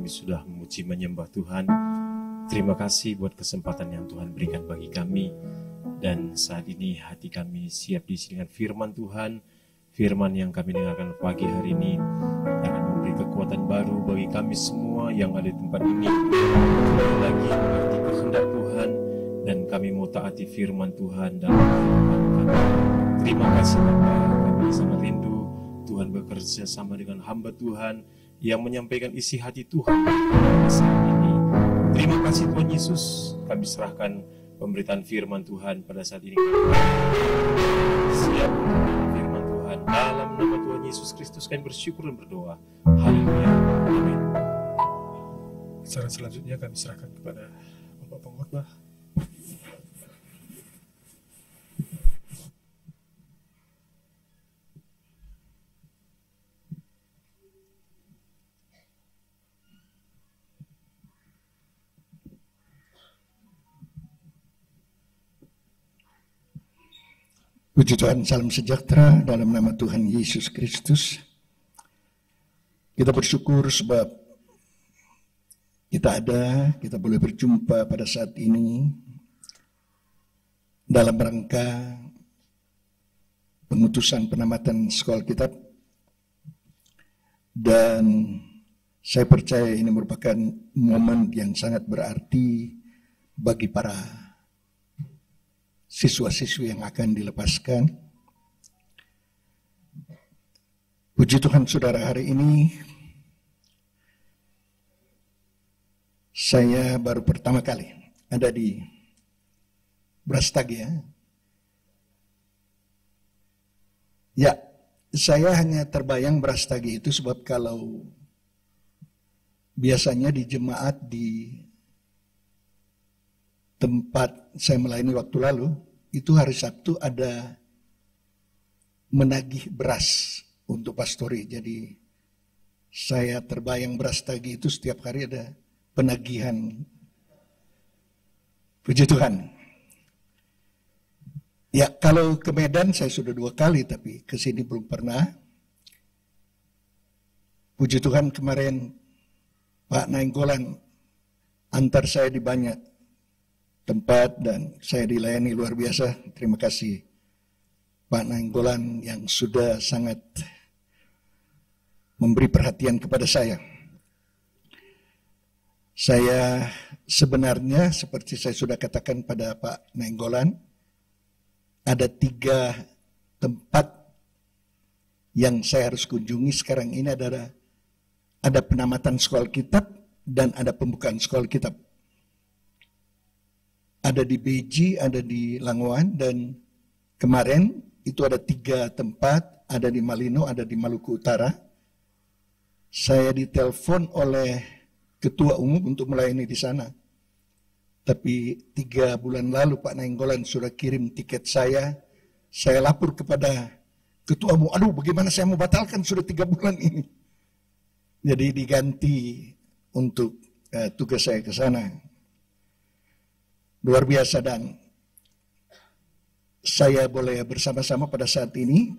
kami sudah memuji menyembah Tuhan. Terima kasih buat kesempatan yang Tuhan berikan bagi kami. Dan saat ini hati kami siap diisi dengan firman Tuhan. Firman yang kami dengarkan pagi hari ini akan memberi kekuatan baru bagi kami semua yang ada di tempat ini. Kembali lagi mengerti kehendak Tuhan dan kami mau taati firman Tuhan dalam kehidupan kami. Terima kasih Bapa, kami sangat rindu Tuhan bekerja sama dengan hamba Tuhan yang menyampaikan isi hati Tuhan pada saat ini. Terima kasih Tuhan Yesus, kami serahkan pemberitaan firman Tuhan pada saat ini. Siap firman Tuhan dalam nama Tuhan Yesus Kristus kami bersyukur dan berdoa. Haleluya. Amin. Saran selanjutnya kami serahkan kepada Bapak Pengkhotbah. Puji Tuhan, salam sejahtera dalam nama Tuhan Yesus Kristus. Kita bersyukur sebab kita boleh berjumpa pada saat ini dalam rangka pengutusan penamatan sekolah kitab. Dan saya percaya ini merupakan momen yang sangat berarti bagi para siswa-siswi yang akan dilepaskan. Puji Tuhan saudara, hari ini saya baru pertama kali ada di Brastagi ya. Ya, saya hanya terbayang Brastagi itu sebab kalau biasanya di jemaat di tempat saya melayani waktu lalu, itu hari Sabtu ada menagih beras untuk pastori. Jadi saya terbayang Brastagi itu setiap hari ada penagihan. Puji Tuhan. Ya, kalau ke Medan saya sudah 2 kali, tapi ke sini belum pernah. Puji Tuhan kemarin Pak Nainggolan antar saya di banyak tempat dan saya dilayani luar biasa. Terima kasih Pak Nainggolan yang sudah sangat memberi perhatian kepada saya. Saya sebenarnya seperti saya sudah katakan pada Pak Nainggolan, ada 3 tempat yang saya harus kunjungi sekarang ini. Ada penamatan sekolah kitab dan ada pembukaan sekolah kitab. Ada di Beji, ada di Langoan, dan kemarin itu ada 3 tempat, ada di Malino, ada di Maluku Utara. Saya ditelepon oleh ketua umum untuk melayani di sana. Tapi 3 bulan lalu Pak Nainggolan sudah kirim tiket saya lapor kepada ketua umum, aduh bagaimana saya mau batalkan, sudah 3 bulan ini. Jadi diganti untuk tugas saya ke sana. Luar biasa, dan saya boleh bersama-sama pada saat ini.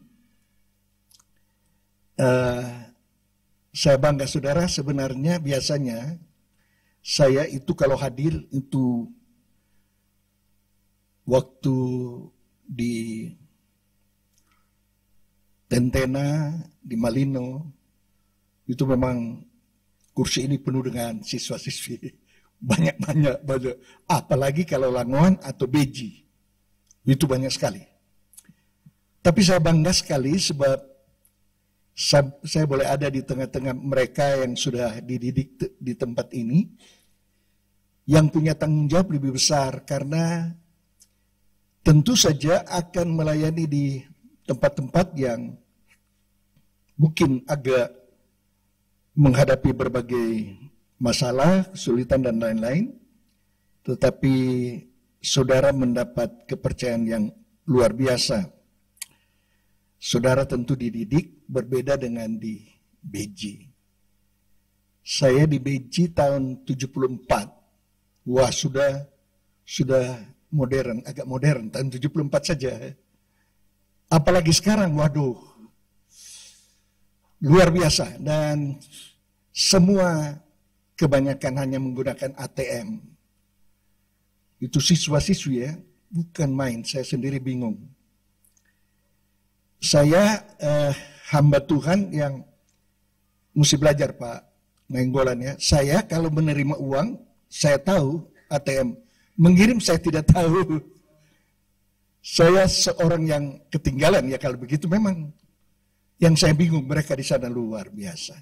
Saya bangga saudara, sebenarnya biasanya saya itu kalau hadir itu waktu di Tentena, di Malino, itu memang kursi ini penuh dengan siswa-siswi. Banyak. Apalagi kalau Langoan atau Beji. Itu banyak sekali. Tapi saya bangga sekali sebab saya boleh ada di tengah-tengah mereka yang sudah dididik di tempat ini, yang punya tanggung jawab lebih besar karena tentu saja akan melayani di tempat-tempat yang mungkin agak menghadapi berbagai masalah, kesulitan dan lain-lain, tetapi saudara mendapat kepercayaan yang luar biasa. Saudara tentu dididik berbeda dengan di Beji. Saya di Beji tahun 74. Wah, sudah modern, agak modern, tahun 74 saja. Apalagi sekarang, waduh, luar biasa. Dan semua kebanyakan hanya menggunakan ATM. Itu siswa-siswi ya, bukan main, saya sendiri bingung. Saya hamba Tuhan yang mesti belajar Pak Nainggolan ya. Saya kalau menerima uang, saya tahu ATM. Mengirim saya tidak tahu. Saya seorang yang ketinggalan ya kalau begitu memang. Yang saya bingung mereka di sana luar biasa.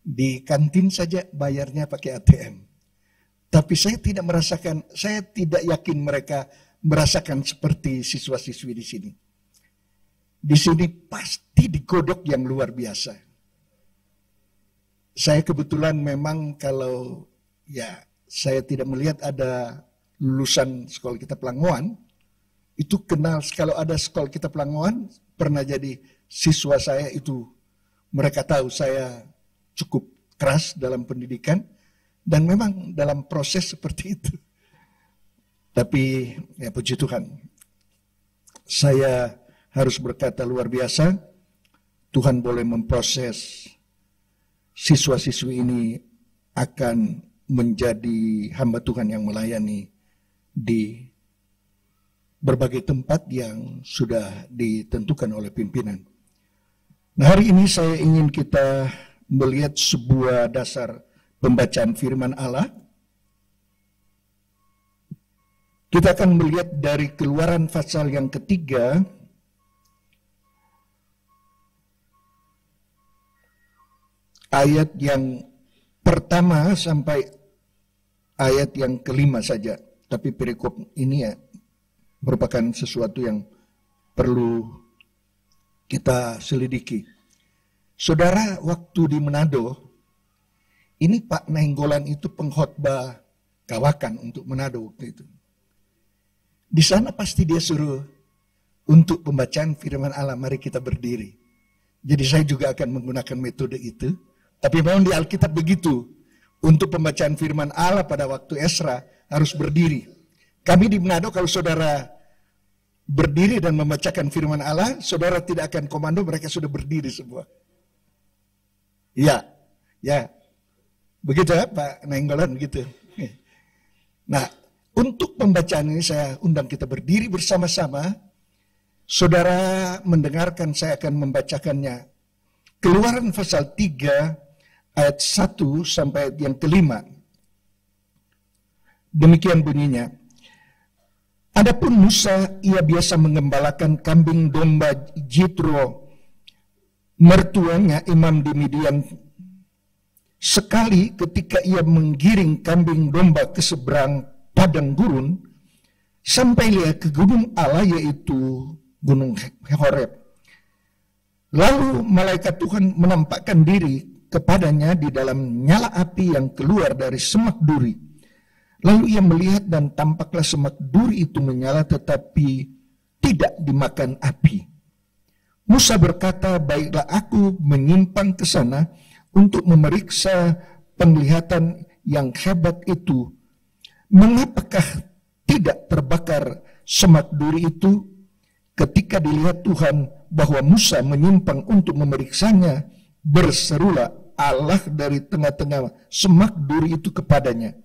Di kantin saja bayarnya pakai ATM. Tapi saya tidak merasakan, saya tidak yakin mereka merasakan seperti siswa-siswi di sini. Di sini pasti digodok yang luar biasa. Saya kebetulan memang kalau ya saya tidak melihat ada lulusan sekolah kitab Langoan, itu kenal kalau ada sekolah kitab Langoan pernah jadi siswa saya itu, mereka tahu saya cukup keras dalam pendidikan dan memang dalam proses seperti itu. Tapi ya puji Tuhan, saya harus berkata luar biasa, Tuhan boleh memproses siswa-siswi ini akan menjadi hamba Tuhan yang melayani di berbagai tempat yang sudah ditentukan oleh pimpinan. Nah, hari ini saya ingin kita melihat sebuah dasar pembacaan firman Allah. Kita akan melihat dari Keluaran pasal yang ketiga, ayat yang pertama sampai ayat yang kelima saja. Tapi perikop ini ya merupakan sesuatu yang perlu kita selidiki. Saudara, waktu di Manado, ini Pak Nainggolan itu pengkhotbah kawakan untuk Manado waktu itu. Di sana pasti dia suruh untuk pembacaan firman Allah, mari kita berdiri. Jadi saya juga akan menggunakan metode itu. Tapi memang di Alkitab begitu. Untuk pembacaan firman Allah pada waktu Esra harus berdiri. Kami di Manado kalau saudara berdiri dan membacakan firman Allah, saudara tidak akan komando, mereka sudah berdiri semua. Ya, ya. Begitu ya Pak Nainggolan begitu. Nah, untuk pembacaan ini saya undang kita berdiri bersama-sama. Saudara mendengarkan, saya akan membacakannya. Keluaran pasal 3 ayat 1 sampai ayat yang kelima. Demikian bunyinya. Adapun Musa, ia biasa mengembalakan kambing domba Jitro, mertuanya imam di Midian. Sekali ketika ia menggiring kambing domba ke seberang padang gurun, sampai ia ke gunung Allah, yaitu gunung Horeb. Lalu malaikat Tuhan menampakkan diri kepadanya di dalam nyala api yang keluar dari semak duri. Lalu ia melihat dan tampaklah semak duri itu menyala tetapi tidak dimakan api. Musa berkata, baiklah aku menyimpang ke sana untuk memeriksa penglihatan yang hebat itu. Mengapakah tidak terbakar semak duri itu? Ketika dilihat Tuhan bahwa Musa menyimpang untuk memeriksanya, berserulah Allah dari tengah-tengah semak duri itu kepadanya,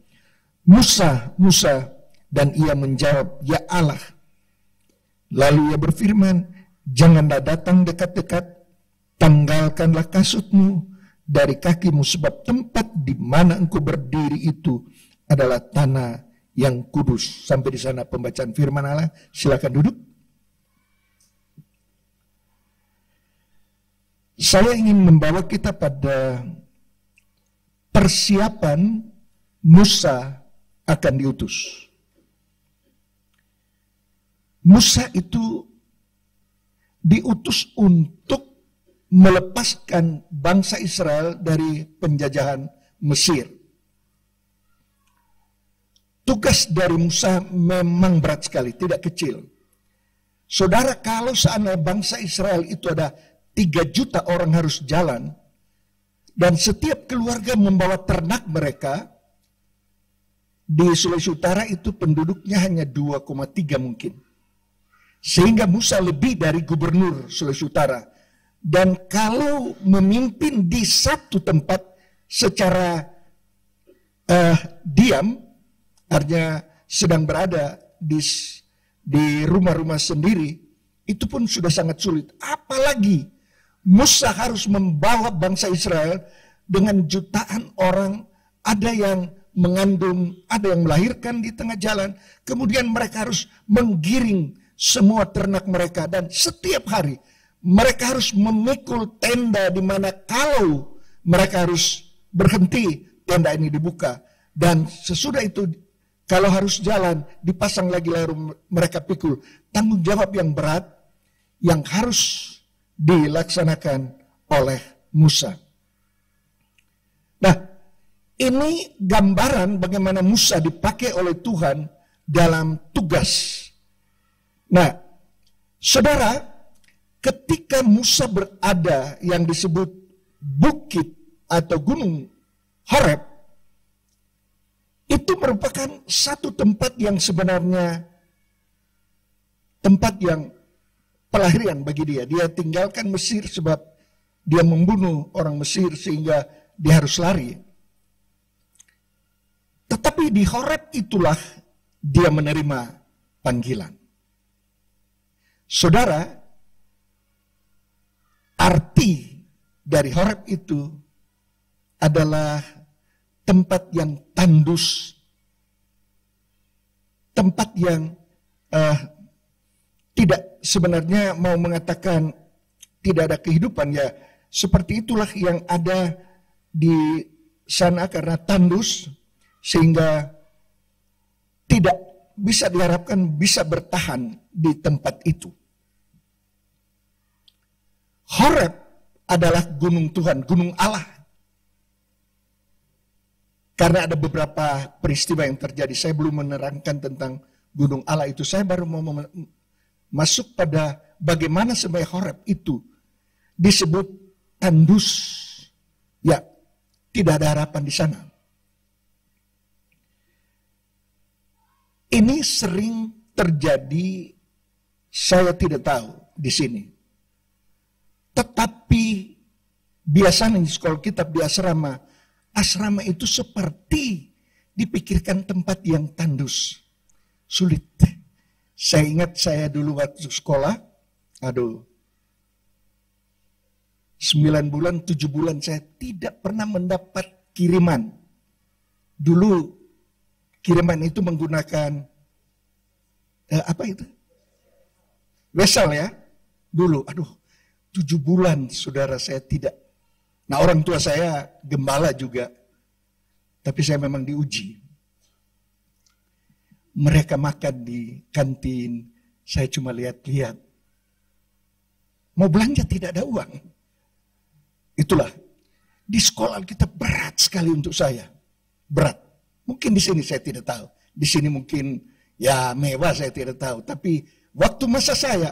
Musa, Musa, dan ia menjawab, ya Allah. Lalu ia berfirman, janganlah datang dekat-dekat, tanggalkanlah kasutmu dari kakimu, sebab tempat di mana engkau berdiri itu adalah tanah yang kudus. Sampai di sana pembacaan firman Allah. Silakan duduk. Saya ingin membawa kita pada persiapan Musa akan diutus. Musa itu diutus untuk melepaskan bangsa Israel dari penjajahan Mesir. Tugas dari Musa memang berat sekali, tidak kecil. Saudara, kalau seandainya bangsa Israel itu ada 3 juta orang harus jalan, dan setiap keluarga membawa ternak mereka, di Sulawesi Utara itu penduduknya hanya 2,3 mungkin. Sehingga Musa lebih dari gubernur Sulawesi Utara. Dan kalau memimpin di satu tempat secara diam, artinya sedang berada di rumah-rumah sendiri, itu pun sudah sangat sulit. Apalagi Musa harus membawa bangsa Israel dengan jutaan orang, ada yang mengandung, ada yang melahirkan di tengah jalan, kemudian mereka harus menggiring semua ternak mereka, dan setiap hari mereka harus memikul tenda di mana kalau mereka harus berhenti, tenda ini dibuka, dan sesudah itu kalau harus jalan dipasang lagi lalu mereka pikul. Tanggung jawab yang berat yang harus dilaksanakan oleh Musa. Nah, ini gambaran bagaimana Musa dipakai oleh Tuhan dalam tugas. Nah, saudara, ketika Musa berada yang disebut bukit atau gunung Horeb, itu merupakan satu tempat yang sebenarnya tempat yang pelarian bagi dia. Dia tinggalkan Mesir sebab dia membunuh orang Mesir sehingga dia harus lari. Tetapi di Horeb itulah dia menerima panggilan. Saudara, arti dari Horeb itu adalah tempat yang tandus, tempat yang tidak sebenarnya mau mengatakan tidak ada kehidupan, ya seperti itulah yang ada di sana karena tandus sehingga tidak bisa diharapkan bisa bertahan di tempat itu. Horeb adalah gunung Tuhan, gunung Allah. Karena ada beberapa peristiwa yang terjadi, saya belum menerangkan tentang gunung Allah itu, saya baru mau masuk pada bagaimana sebenarnya Horeb itu disebut tandus. Ya, tidak ada harapan di sana. Ini sering terjadi, saya tidak tahu di sini. Tetapi biasanya di sekolah kitab di asrama, asrama itu seperti dipikirkan tempat yang tandus, sulit. Saya ingat saya dulu waktu sekolah, 9 bulan, 7 bulan saya tidak pernah mendapat kiriman. Dulu kiriman itu menggunakan apa itu? Wesel ya. Dulu, 7 bulan saudara saya tidak. Nah, orang tua saya gembala juga. Tapi saya memang diuji. Mereka makan di kantin, saya cuma lihat-lihat. Mau belanja tidak ada uang. Itulah, di sekolah kita berat sekali untuk saya. Berat. Mungkin di sini saya tidak tahu. Di sini mungkin ya mewah, saya tidak tahu. Tapi waktu masa saya,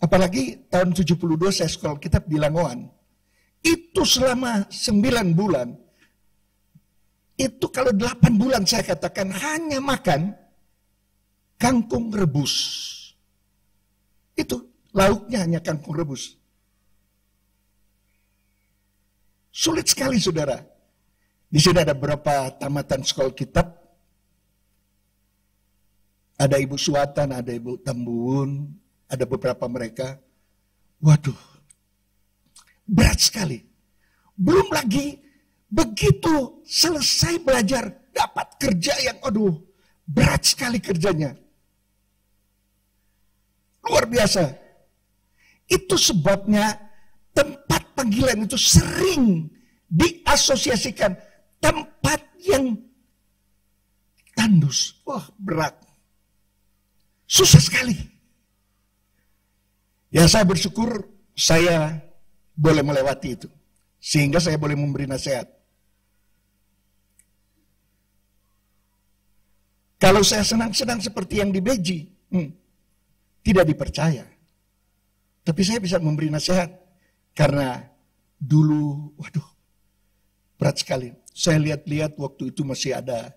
apalagi tahun 72 saya sekolah kitab di Langoan. Itu selama 9 bulan. Itu kalau 8 bulan saya katakan hanya makan kangkung rebus. Itu lauknya hanya kangkung rebus. Sulit sekali saudara. Di sini ada beberapa tamatan sekolah kitab. Ada Ibu Suatan, ada Ibu Tambuun, ada beberapa mereka. Waduh, berat sekali. Belum lagi begitu selesai belajar, dapat kerja yang berat sekali kerjanya. Luar biasa. Itu sebabnya tempat panggilan itu sering diasosiasikan tempat yang tandus. Wah, berat. Susah sekali. Ya, saya bersyukur saya boleh melewati itu. Sehingga saya boleh memberi nasihat. Kalau saya senang-senang seperti yang di Beji, tidak dipercaya. Tapi saya bisa memberi nasihat. Karena dulu, berat sekali. Saya lihat-lihat waktu itu masih ada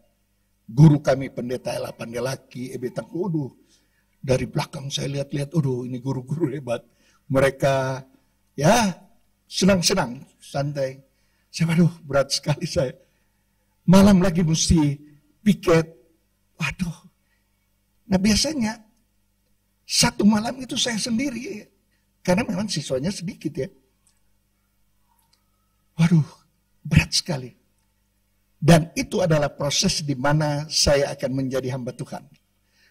guru kami, pendeta Ella Pandelaki, Ebetang. Dari belakang saya lihat-lihat, ini guru-guru hebat. Mereka, ya senang-senang, santai. Saya, berat sekali saya. malam lagi mesti piket. Waduh. Nah biasanya satu malam itu saya sendiri. Karena memang siswanya sedikit ya. Waduh, berat sekali. Dan itu adalah proses di mana saya akan menjadi hamba Tuhan.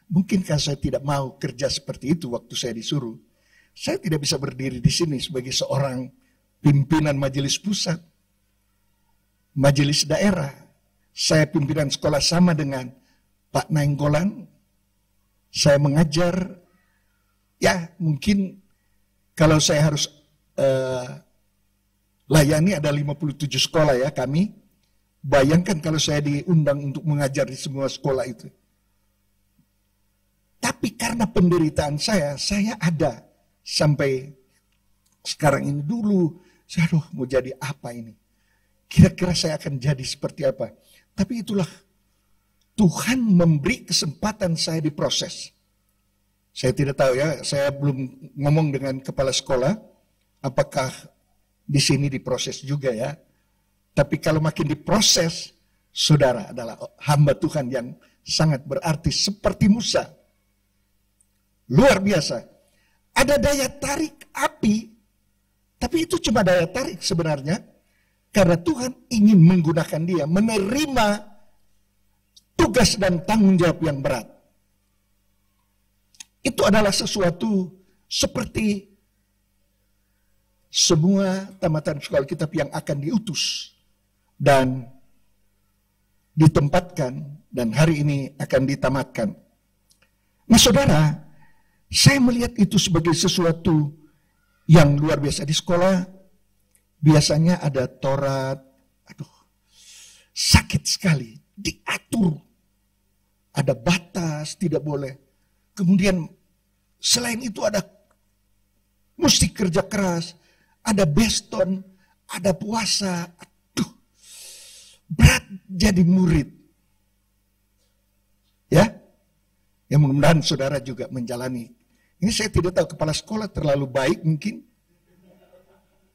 Mungkinkah saya tidak mau kerja seperti itu waktu saya disuruh? Saya tidak bisa berdiri di sini sebagai seorang pimpinan majelis pusat, majelis daerah. Saya pimpinan sekolah sama dengan Pak Nainggolan. Saya mengajar, ya mungkin kalau saya harus layani ada 57 sekolah ya kami. Bayangkan kalau saya diundang untuk mengajar di semua sekolah itu. Tapi karena penderitaan saya ada sampai sekarang ini dulu. Saya mau jadi apa ini? Kira-kira saya akan jadi seperti apa? Tapi itulah Tuhan memberi kesempatan saya diproses. Saya tidak tahu ya, saya belum ngomong dengan kepala sekolah. Apakah di sini diproses juga ya? Tapi kalau makin diproses, saudara adalah hamba Tuhan yang sangat berarti seperti Musa. Luar biasa. Ada daya tarik api, tapi itu cuma daya tarik sebenarnya. Karena Tuhan ingin menggunakan dia, menerima tugas dan tanggung jawab yang berat. Itu adalah sesuatu seperti semua tamatan sekolah kitab yang akan diutus dan ditempatkan dan hari ini akan ditamatkan. Nah saudara, saya melihat itu sebagai sesuatu yang luar biasa. Di sekolah biasanya ada Taurat, sakit sekali, diatur. Ada batas, tidak boleh. Kemudian selain itu ada mesti kerja keras, ada beston, ada puasa. Berat jadi murid. Ya, yang mudah-mudahan saudara juga menjalani. Ini saya tidak tahu, kepala sekolah terlalu baik mungkin.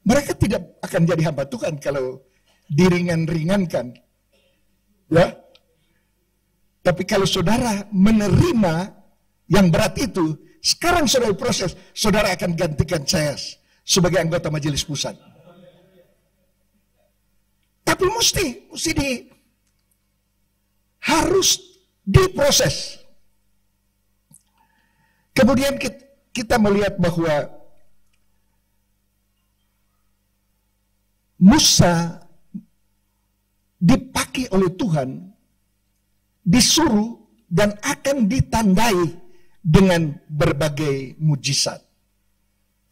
Mereka tidak akan jadi hamba Tuhan kalau diringan-ringankan. Ya. Tapi kalau saudara menerima yang berat itu, sekarang saudara proses, saudara akan gantikan saya sebagai anggota majelis pusat. Tapi harus diproses. Kemudian kita melihat bahwa Musa dipakai oleh Tuhan, disuruh dan akan ditandai dengan berbagai mujizat.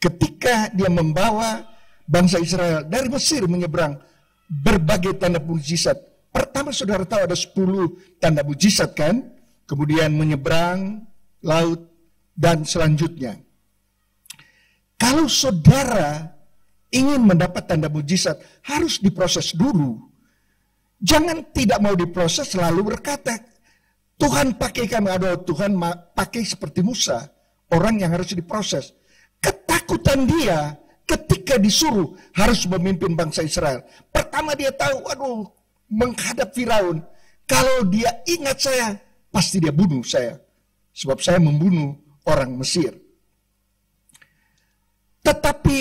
Ketika dia membawa bangsa Israel dari Mesir menyeberang, berbagai tanda mujizat. Pertama saudara tahu ada 10 tanda mujizat kan? Kemudian menyeberang laut dan selanjutnya. Kalau saudara ingin mendapat tanda mujizat, harus diproses dulu. Jangan tidak mau diproses lalu berkata, Tuhan pakai kami, Tuhan pakai seperti Musa, orang yang harus diproses. Ketakutan dia ketika disuruh harus memimpin bangsa Israel. Pertama dia tahu, menghadap Firaun. Kalau dia ingat saya, pasti dia bunuh saya. Sebab saya membunuh orang Mesir. Tetapi,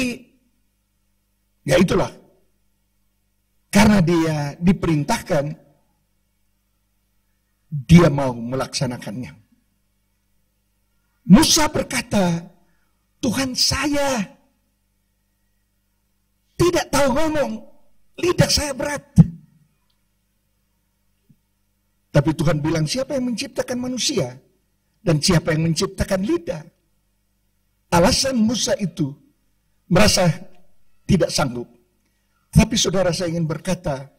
ya itulah. Karena dia diperintahkan, dia mau melaksanakannya. Musa berkata, Tuhan saya tidak tahu ngomong, lidah saya berat. Tapi Tuhan bilang, siapa yang menciptakan manusia? Dan siapa yang menciptakan lidah? Alasan Musa itu merasa tidak sanggup. Tapi saudara, saya ingin berkata,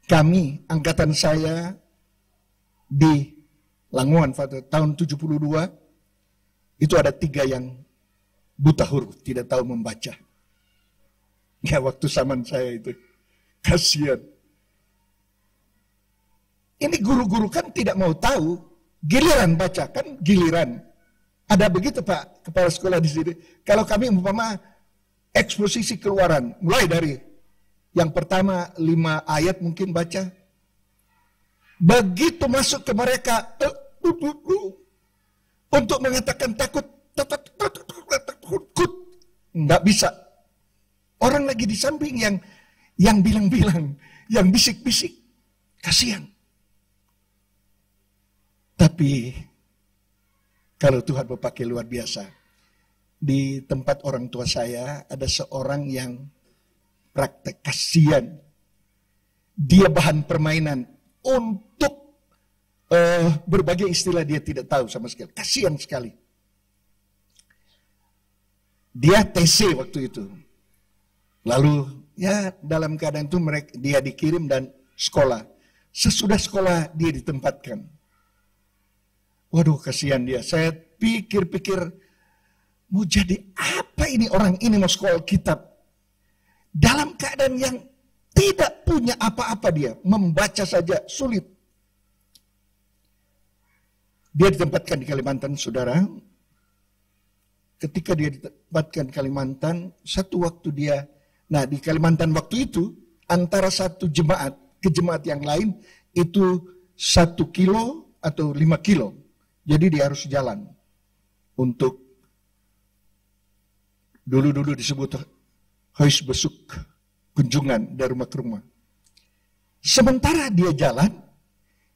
kami, angkatan saya di Languan pada tahun 72, itu ada 3 yang buta huruf, tidak tahu membaca. Ya waktu zaman saya itu, kasihan. Ini guru-guru kan tidak mau tahu, giliran baca, kan giliran. Ada begitu Pak, kepala sekolah di sini. Kalau kami umpama eksposisi keluaran, mulai dari Yang pertama 5 ayat mungkin baca. Begitu masuk ke mereka untuk mengatakan takut, nggak bisa. Orang lagi di samping yang bilang-bilang, yang bisik-bisik, kasihan. Tapi kalau Tuhan mau pakai luar biasa, di tempat orang tua saya ada seorang yang praktek kasihan. Dia bahan permainan untuk berbagai istilah dia tidak tahu sama sekali. Kasihan sekali. Dia TC waktu itu. Lalu ya dalam keadaan itu dia dikirim dan sekolah. Sesudah sekolah dia ditempatkan. Waduh kasihan dia. Saya pikir-pikir mau jadi apa ini orang ini mau sekolah kitab. Dalam keadaan yang tidak punya apa-apa dia. Membaca saja sulit. Dia ditempatkan di Kalimantan, saudara. Ketika dia ditempatkan di Kalimantan, satu waktu dia, di Kalimantan waktu itu, antara satu jemaat ke jemaat yang lain, itu 1 kilo atau 5 kilo. Jadi dia harus jalan. Untuk, dulu disebut Huis besuk, kunjungan dari rumah ke rumah. Sementara dia jalan,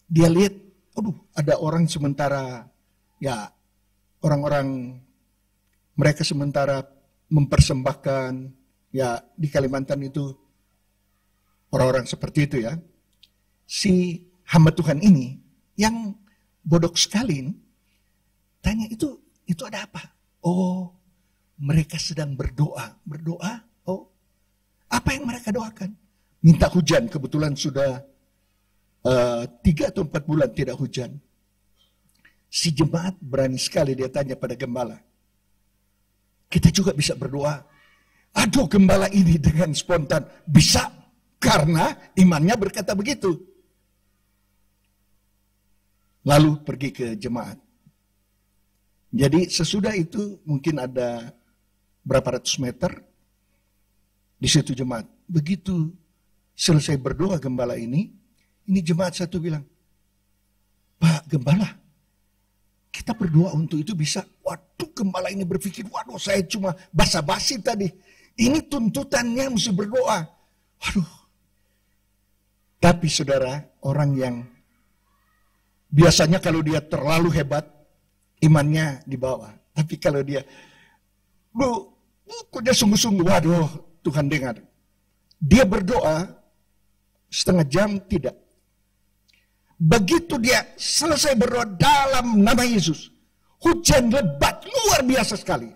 dia lihat, ada orang sementara, ya orang-orang mereka sementara mempersembahkan, ya di Kalimantan itu orang-orang seperti itu ya. Si hamba Tuhan ini yang bodoh sekali, tanya itu ada apa? Oh, mereka sedang berdoa. Berdoa? Oh, apa yang mereka doakan? Minta hujan, kebetulan sudah 3 atau 4 bulan tidak hujan. Si jemaat berani sekali dia tanya pada gembala. Kita juga bisa berdoa. Aduh, gembala ini dengan spontan. Bisa, karena imannya berkata begitu. Lalu pergi ke jemaat. Jadi sesudah itu mungkin ada berapa ratus meter. Di situ jemaat. Begitu selesai berdoa gembala ini jemaat satu bilang, Pak Gembala, kita berdoa untuk itu bisa. Waduh, gembala ini berpikir, waduh saya cuma basa-basi tadi. Ini tuntutannya mesti berdoa. Waduh. Tapi saudara, orang yang biasanya kalau dia terlalu hebat, imannya di bawah. Tapi kalau dia, dia sungguh-sungguh, waduh Tuhan dengar. Dia berdoa, setengah jam tidak. Begitu dia selesai berdoa dalam nama Yesus, hujan lebat luar biasa sekali.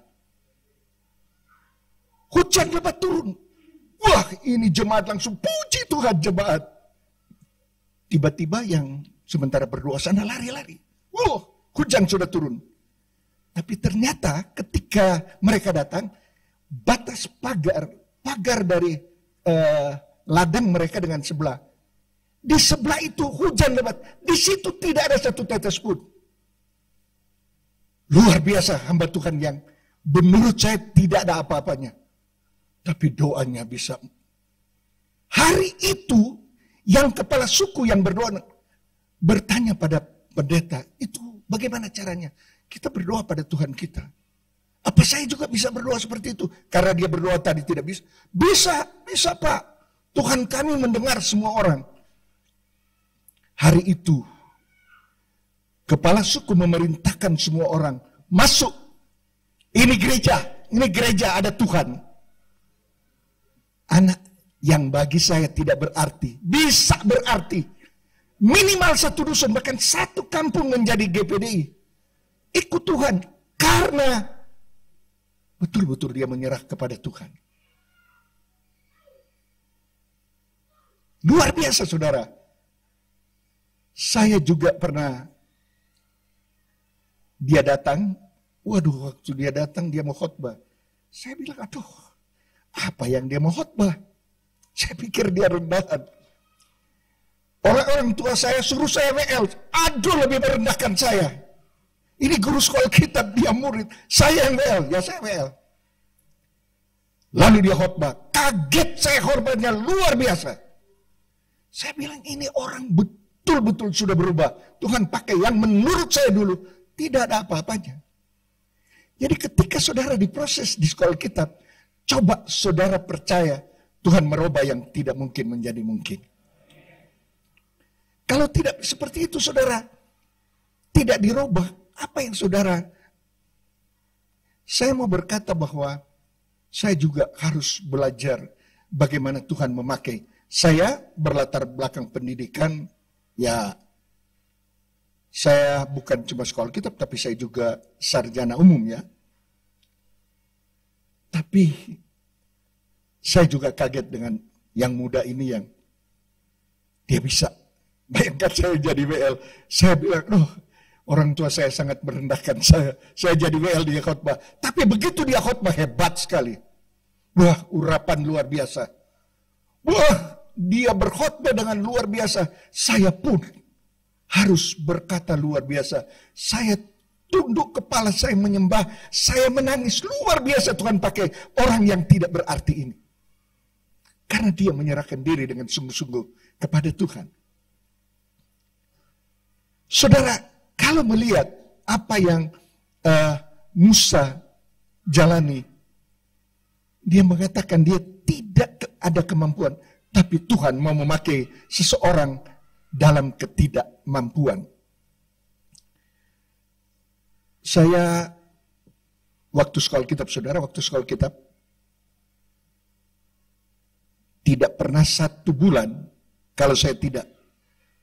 Hujan lebat turun. Wah, ini jemaat langsung puji Tuhan jemaat. Tiba-tiba yang sementara berdoa sana lari-lari. Wah, hujan sudah turun. Tapi ternyata ketika mereka datang, batas pagar dari ladang mereka dengan sebelah. Di sebelah itu hujan lebat. Di situ tidak ada satu tetes pun. Luar biasa hamba Tuhan yang menurut saya tidak ada apa-apanya. Tapi doanya bisa. Hari itu yang kepala suku yang berdoa bertanya pada pendeta, itu bagaimana caranya? Kita berdoa pada Tuhan kita. Apa saya juga bisa berdoa seperti itu? Karena dia berdoa tadi tidak bisa. Bisa Pak. Tuhan kami mendengar semua orang. Hari itu, kepala suku memerintahkan semua orang, masuk. Ini gereja ada Tuhan. Anak yang bagi saya tidak berarti, bisa berarti. Minimal satu dusun, bahkan satu kampung menjadi GPDI. Ikut Tuhan, karena betul-betul dia menyerah kepada Tuhan. Luar biasa saudara. Saya juga pernah, dia datang, waktu dia datang dia mau khotbah. Saya bilang, aduh, apa yang dia mau khotbah? Saya pikir dia rendahan. Orang-orang tua saya suruh saya WL, aduh lebih merendahkan saya. Ini guru sekolah kitab, dia murid, saya yang WL, ya saya WL. Lalu dia khotbah. Kaget saya khotbahnya luar biasa. Saya bilang ini orang betul-betul sudah berubah. Tuhan pakai yang menurut saya dulu tidak ada apa-apanya. Jadi ketika saudara diproses di sekolah kitab, coba saudara percaya Tuhan merubah yang tidak mungkin menjadi mungkin. Kalau tidak seperti itu saudara, tidak dirubah, apa yang saudara? Saya mau berkata bahwa saya juga harus belajar bagaimana Tuhan memakai. Saya berlatar belakang pendidikan, ya saya bukan cuma sekolah kitab, tapi saya juga sarjana umum ya. Tapi saya juga kaget dengan yang muda ini yang dia bisa. Bayangkan saya jadi WL, saya bilang, orang tua saya sangat merendahkan saya. Saya jadi WL dia khotbah. Tapi begitu dia khotbah hebat sekali. Wah, urapan luar biasa. Wah, dia berkhotbah dengan luar biasa. Saya pun harus berkata luar biasa. Saya tunduk kepala, saya menyembah, saya menangis. Luar biasa Tuhan pakai orang yang tidak berarti ini. Karena dia menyerahkan diri dengan sungguh-sungguh kepada Tuhan. Saudara, kalau melihat apa yang Musa jalani, dia mengatakan dia tidak ada kemampuan, tapi Tuhan mau memakai seseorang dalam ketidakmampuan. Saya waktu sekolah kitab, saudara, tidak pernah 1 bulan kalau saya tidak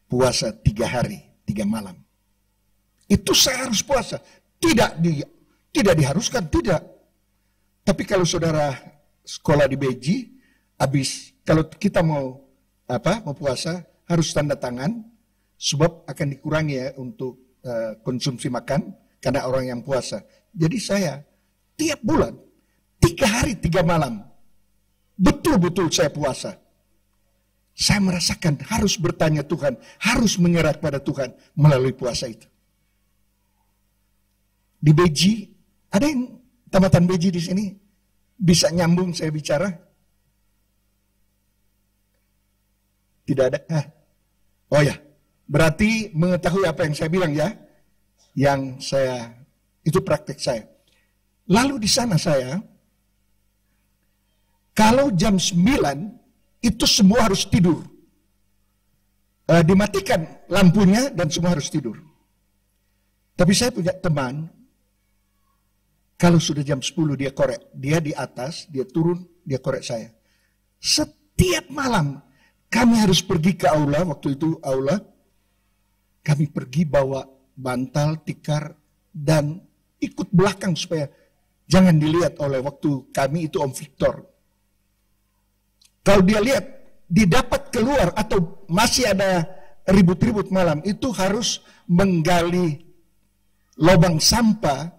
puasa 3 hari, 3 malam. Itu saya harus puasa. Tidak diharuskan, tidak. Tapi kalau saudara sekolah di Beji, kalau kita mau puasa, harus tanda tangan, sebab akan dikurangi ya untuk konsumsi makan, karena orang yang puasa. Jadi saya tiap bulan 3 hari 3 malam betul-betul saya puasa. Saya merasakan harus bertanya Tuhan, harus menyerah pada Tuhan melalui puasa itu. Di Beji, ada yang tamatan Beji di sini bisa nyambung saya bicara? Tidak ada. Oh ya, berarti mengetahui apa yang saya bilang ya. Yang saya, itu praktek saya. Lalu di sana saya, kalau jam 9, itu semua harus tidur. Dimatikan lampunya dan semua harus tidur. Tapi saya punya teman, kalau sudah jam 10 dia korek. Dia di atas, dia turun, dia korek saya. Setiap malam, kami harus pergi ke aula, waktu itu aula. Kami pergi bawa bantal, tikar, dan ikut belakang supaya jangan dilihat oleh waktu kami itu Om Victor. Kalau dia lihat, didapat keluar atau masih ada ribut-ribut malam, itu harus menggali lubang sampah.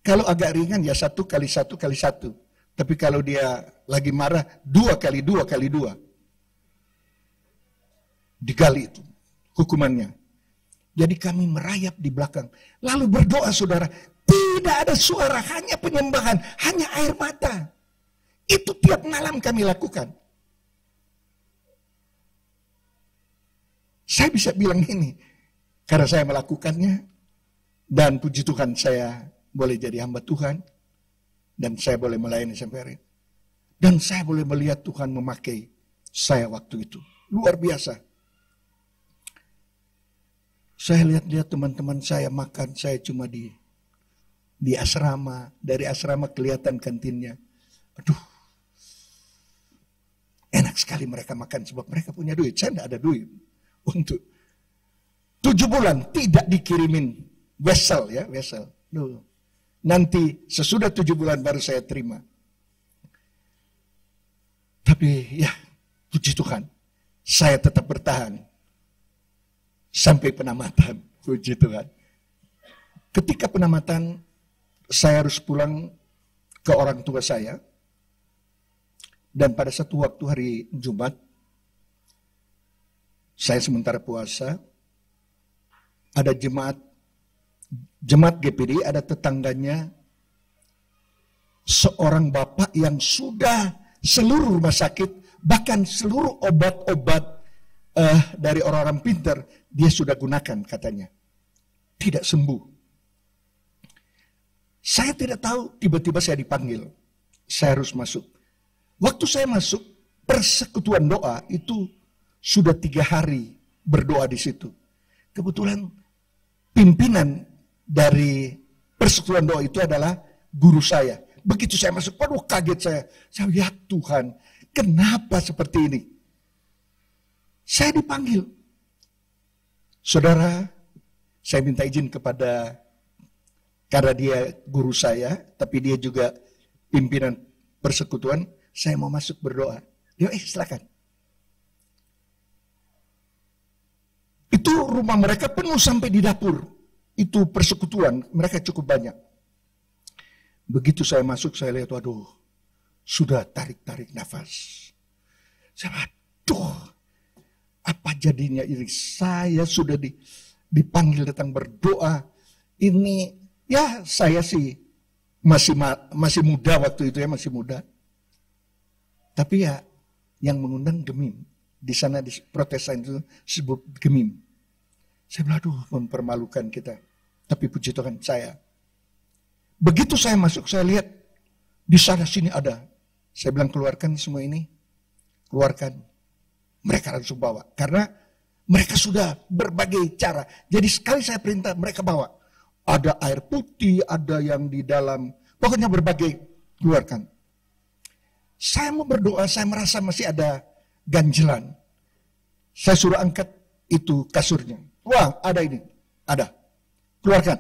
Kalau agak ringan ya 1 kali 1 kali 1. Tapi kalau dia lagi marah, 2 kali 2 kali 2. Digali itu hukumannya. Jadi kami merayap di belakang. Lalu berdoa saudara. Tidak ada suara, hanya penyembahan, hanya air mata. Itu tiap malam kami lakukan. Saya bisa bilang ini, karena saya melakukannya, dan puji Tuhan saya boleh jadi hamba Tuhan, dan saya boleh melayani sampai hari ini. Dan saya boleh melihat Tuhan memakai saya waktu itu. Luar biasa. Saya lihat-lihat teman-teman saya makan, saya cuma di asrama, dari asrama kelihatan kantinnya. Aduh, enak sekali mereka makan sebab mereka punya duit. Saya tidak ada duit untuk 7 bulan tidak dikirimin wesel ya, wesel. Duh. Nanti sesudah 7 bulan baru saya terima. Tapi ya, puji Tuhan, saya tetap bertahan. Sampai penamatan, puji Tuhan. Ketika penamatan, saya harus pulang ke orang tua saya. Dan pada satu waktu hari Jumat, saya sementara puasa, ada jemaat GPD, ada tetangganya seorang bapak yang sudah seluruh rumah sakit, bahkan seluruh obat-obat dari orang-orang pintar, dia sudah gunakan katanya. Tidak sembuh. Saya tidak tahu, tiba-tiba saya dipanggil. Saya harus masuk. Waktu saya masuk, persekutuan doa itu sudah 3 hari berdoa di situ. Kebetulan pimpinan dari persekutuan doa itu adalah guru saya. Begitu saya masuk, waduh kaget saya. Saya, ya Tuhan, kenapa seperti ini? Saya dipanggil. Saudara, saya minta izin kepada, karena dia guru saya, tapi dia juga pimpinan persekutuan, saya mau masuk berdoa. Dia, silakan. Itu rumah mereka penuh sampai di dapur. Itu persekutuan, mereka cukup banyak. Begitu saya masuk, saya lihat, waduh, sudah tarik-tarik nafas. Saya, waduh, apa jadinya ini? Saya sudah dipanggil datang berdoa. Ini, ya saya sih masih muda waktu itu ya, masih muda. Tapi ya, yang mengundang Gemim. Di sana di Protestan itu disebut Gemim. Saya bilang, aduh, mempermalukan kita. Tapi puji Tuhan, saya. Begitu saya masuk, saya lihat di sana sini ada. Saya bilang, keluarkan semua ini. Keluarkan. Mereka langsung bawa. Karena mereka sudah berbagai cara. Jadi sekali saya perintah, mereka bawa. Ada air putih, ada yang di dalam. Pokoknya berbagai, keluarkan. Saya mau berdoa, saya merasa masih ada ganjelan. Saya suruh angkat itu kasurnya. Wah, ada ini. Ada. Keluarkan.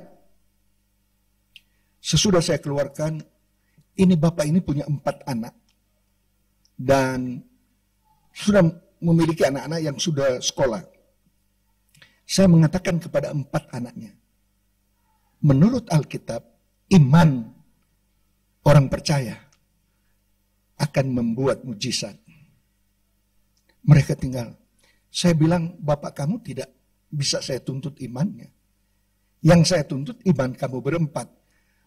Sesudah saya keluarkan, ini bapak ini punya 4 anak. Dan sudah memiliki anak-anak yang sudah sekolah. Saya mengatakan kepada 4 anaknya. Menurut Alkitab, iman orang percaya akan membuat mujizat. Mereka tinggal. Saya bilang, bapak kamu tidak bisa saya tuntut imannya. Yang saya tuntut iman kamu berempat.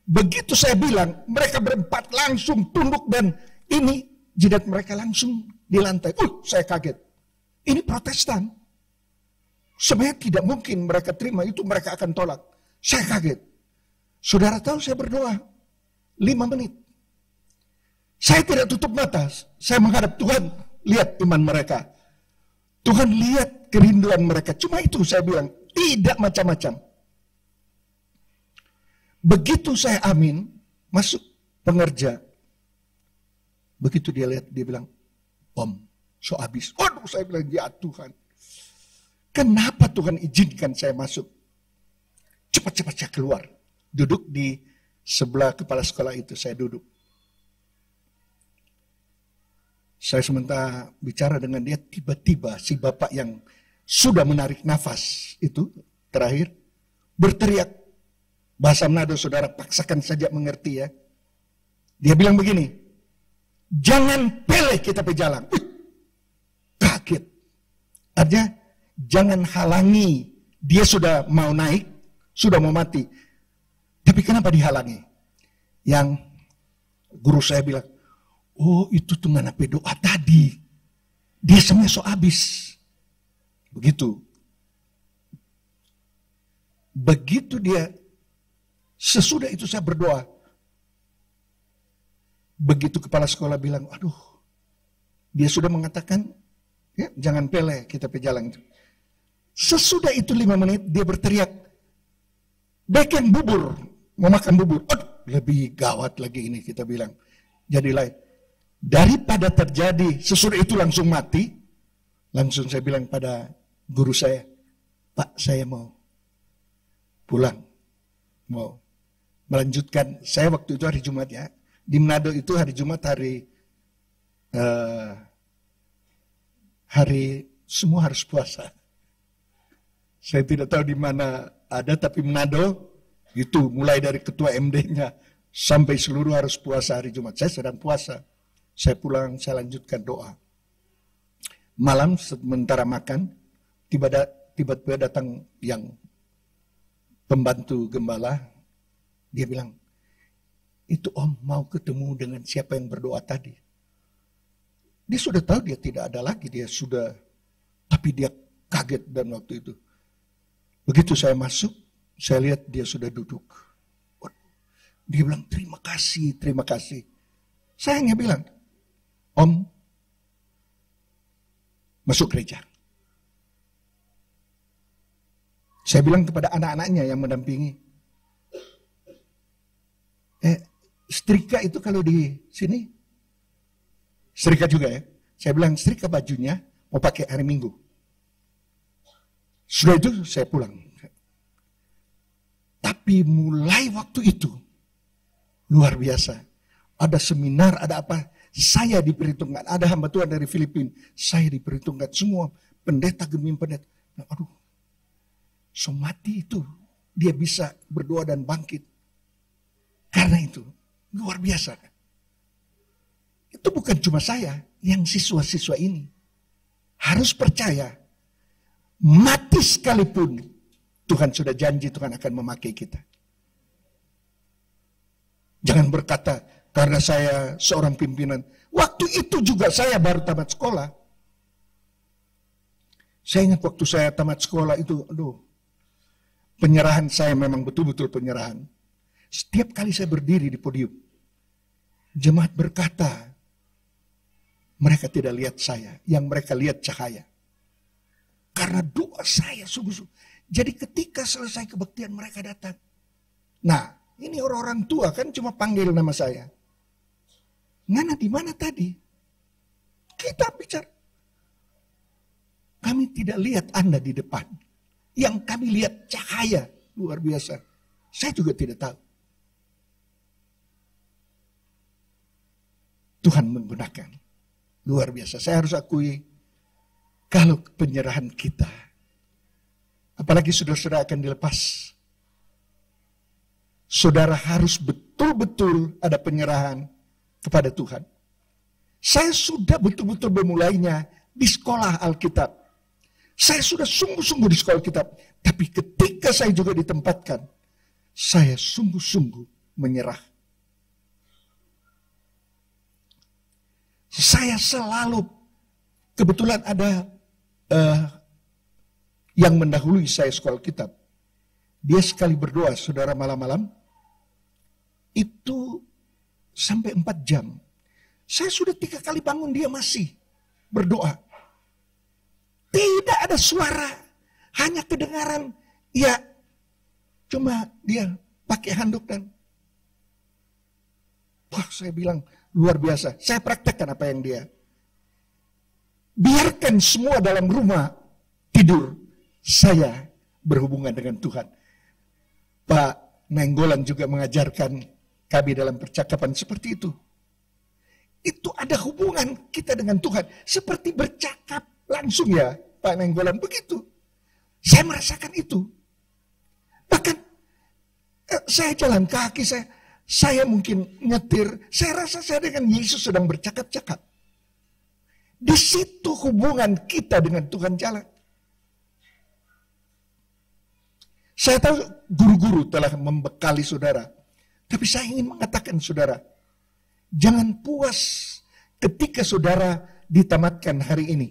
Begitu saya bilang, mereka berempat langsung tunduk dan ini jidat mereka langsung di lantai. Saya kaget. Ini Protestan. Sebenarnya tidak mungkin mereka terima itu, mereka akan tolak. Saya kaget. Saudara tahu saya berdoa 5 menit. Saya tidak tutup mata. Saya menghadap Tuhan, lihat iman mereka. Tuhan lihat kerinduan mereka. Cuma itu saya bilang, tidak macam-macam. Begitu saya amin, masuk pengerja. Begitu dia lihat, dia bilang, Om, so habis. Waduh, saya bilang, ya Tuhan. Kenapa Tuhan izinkan saya masuk? Cepat-cepat saya keluar. Duduk di sebelah kepala sekolah itu, saya duduk. Saya sementara bicara dengan dia, tiba-tiba si bapak yang sudah menarik nafas itu, terakhir, berteriak. Bahasa Manado, saudara, paksakan saja mengerti ya. Dia bilang begini, jangan peleh kita pejalang. Kaget. Artinya, jangan halangi. Dia sudah mau naik, sudah mau mati. Tapi kenapa dihalangi? Yang guru saya bilang, oh itu tuh mana doa tadi. Dia semuanya so habis. Begitu. Begitu dia, sesudah itu saya berdoa. Begitu kepala sekolah bilang, aduh, dia sudah mengatakan, ya jangan peleh kita pejalang itu. Sesudah itu 5 menit dia berteriak, bikin bubur, mau makan bubur. Aduh, lebih gawat lagi ini kita bilang. Jadi lain. Daripada terjadi, sesudah itu langsung mati, langsung saya bilang pada guru saya, Pak saya mau pulang, mau melanjutkan. Saya waktu itu hari Jumat ya, di Manado itu hari Jumat hari semua harus puasa. Saya tidak tahu di mana ada, tapi Manado itu mulai dari ketua MD-nya sampai seluruh harus puasa hari Jumat. Saya sedang puasa. Saya pulang, saya lanjutkan doa. Malam sementara makan, tiba-tiba datang yang pembantu gembala. Dia bilang, Itu Om mau ketemu dengan siapa yang berdoa tadi. Dia sudah tahu dia tidak ada lagi, tapi dia kaget dan waktu itu. Begitu saya masuk, saya lihat dia sudah duduk. Dia bilang, terima kasih, terima kasih. Saya hanya bilang, Om, masuk gereja. Saya bilang kepada anak-anaknya yang mendampingi, setrika itu kalau di sini, setrika juga ya. Saya bilang, setrika bajunya mau pakai hari Minggu. Sudah itu saya pulang. Tapi mulai waktu itu, luar biasa. Ada seminar, ada apa, saya diperhitungkan. Ada hamba Tuhan dari Filipina, saya diperhitungkan. Semua pendeta, gemim pendeta. Nah, aduh, somati itu, dia bisa berdoa dan bangkit. Karena itu, luar biasa. Itu bukan cuma saya, yang siswa-siswa ini. Harus percaya, mati sekalipun, Tuhan sudah janji Tuhan akan memakai kita. Jangan berkata, karena saya seorang pimpinan. Waktu itu juga saya baru tamat sekolah. Saya ingat waktu saya tamat sekolah itu, penyerahan saya memang betul-betul penyerahan. Setiap kali saya berdiri di podium, jemaat berkata, mereka tidak lihat saya, yang mereka lihat cahaya. Karena doa saya sungguh-sungguh. Jadi ketika selesai kebaktian mereka datang. Nah, ini orang-orang tua kan cuma panggil nama saya. Ngana di mana tadi? Kita bicara. Kami tidak lihat Anda di depan. Yang kami lihat cahaya luar biasa. Saya juga tidak tahu. Tuhan menggunakan. Luar biasa. Saya harus akui, kalau penyerahan kita, apalagi saudara-saudara akan dilepas, saudara harus betul-betul ada penyerahan kepada Tuhan. Saya sudah betul-betul memulainya di sekolah Alkitab. Saya sudah sungguh-sungguh di sekolah Alkitab. Tapi ketika saya juga ditempatkan, saya sungguh-sungguh menyerah. Saya selalu, kebetulan ada yang mendahului saya sekolah Alkitab. Dia sekali berdoa, saudara, malam-malam, itu sampai 4 jam. Saya sudah 3 kali bangun, dia masih berdoa. Tidak ada suara, hanya kedengaran, ya cuma dia pakai handuk dan, wah, saya bilang luar biasa. Saya praktekkan apa yang dia. Biarkan semua dalam rumah tidur, saya berhubungan dengan Tuhan. Pak Nainggolan juga mengajarkan kami dalam percakapan seperti itu. Itu ada hubungan kita dengan Tuhan. Seperti bercakap langsung ya Pak Nainggolan. Begitu. Saya merasakan itu. Bahkan saya jalan kaki, saya mungkin nyetir. Saya rasa saya dengan Yesus sedang bercakap-cakap. Di situ hubungan kita dengan Tuhan jalan. Saya tahu guru-guru telah membekali saudara. Tapi saya ingin mengatakan saudara, jangan puas ketika saudara ditamatkan hari ini.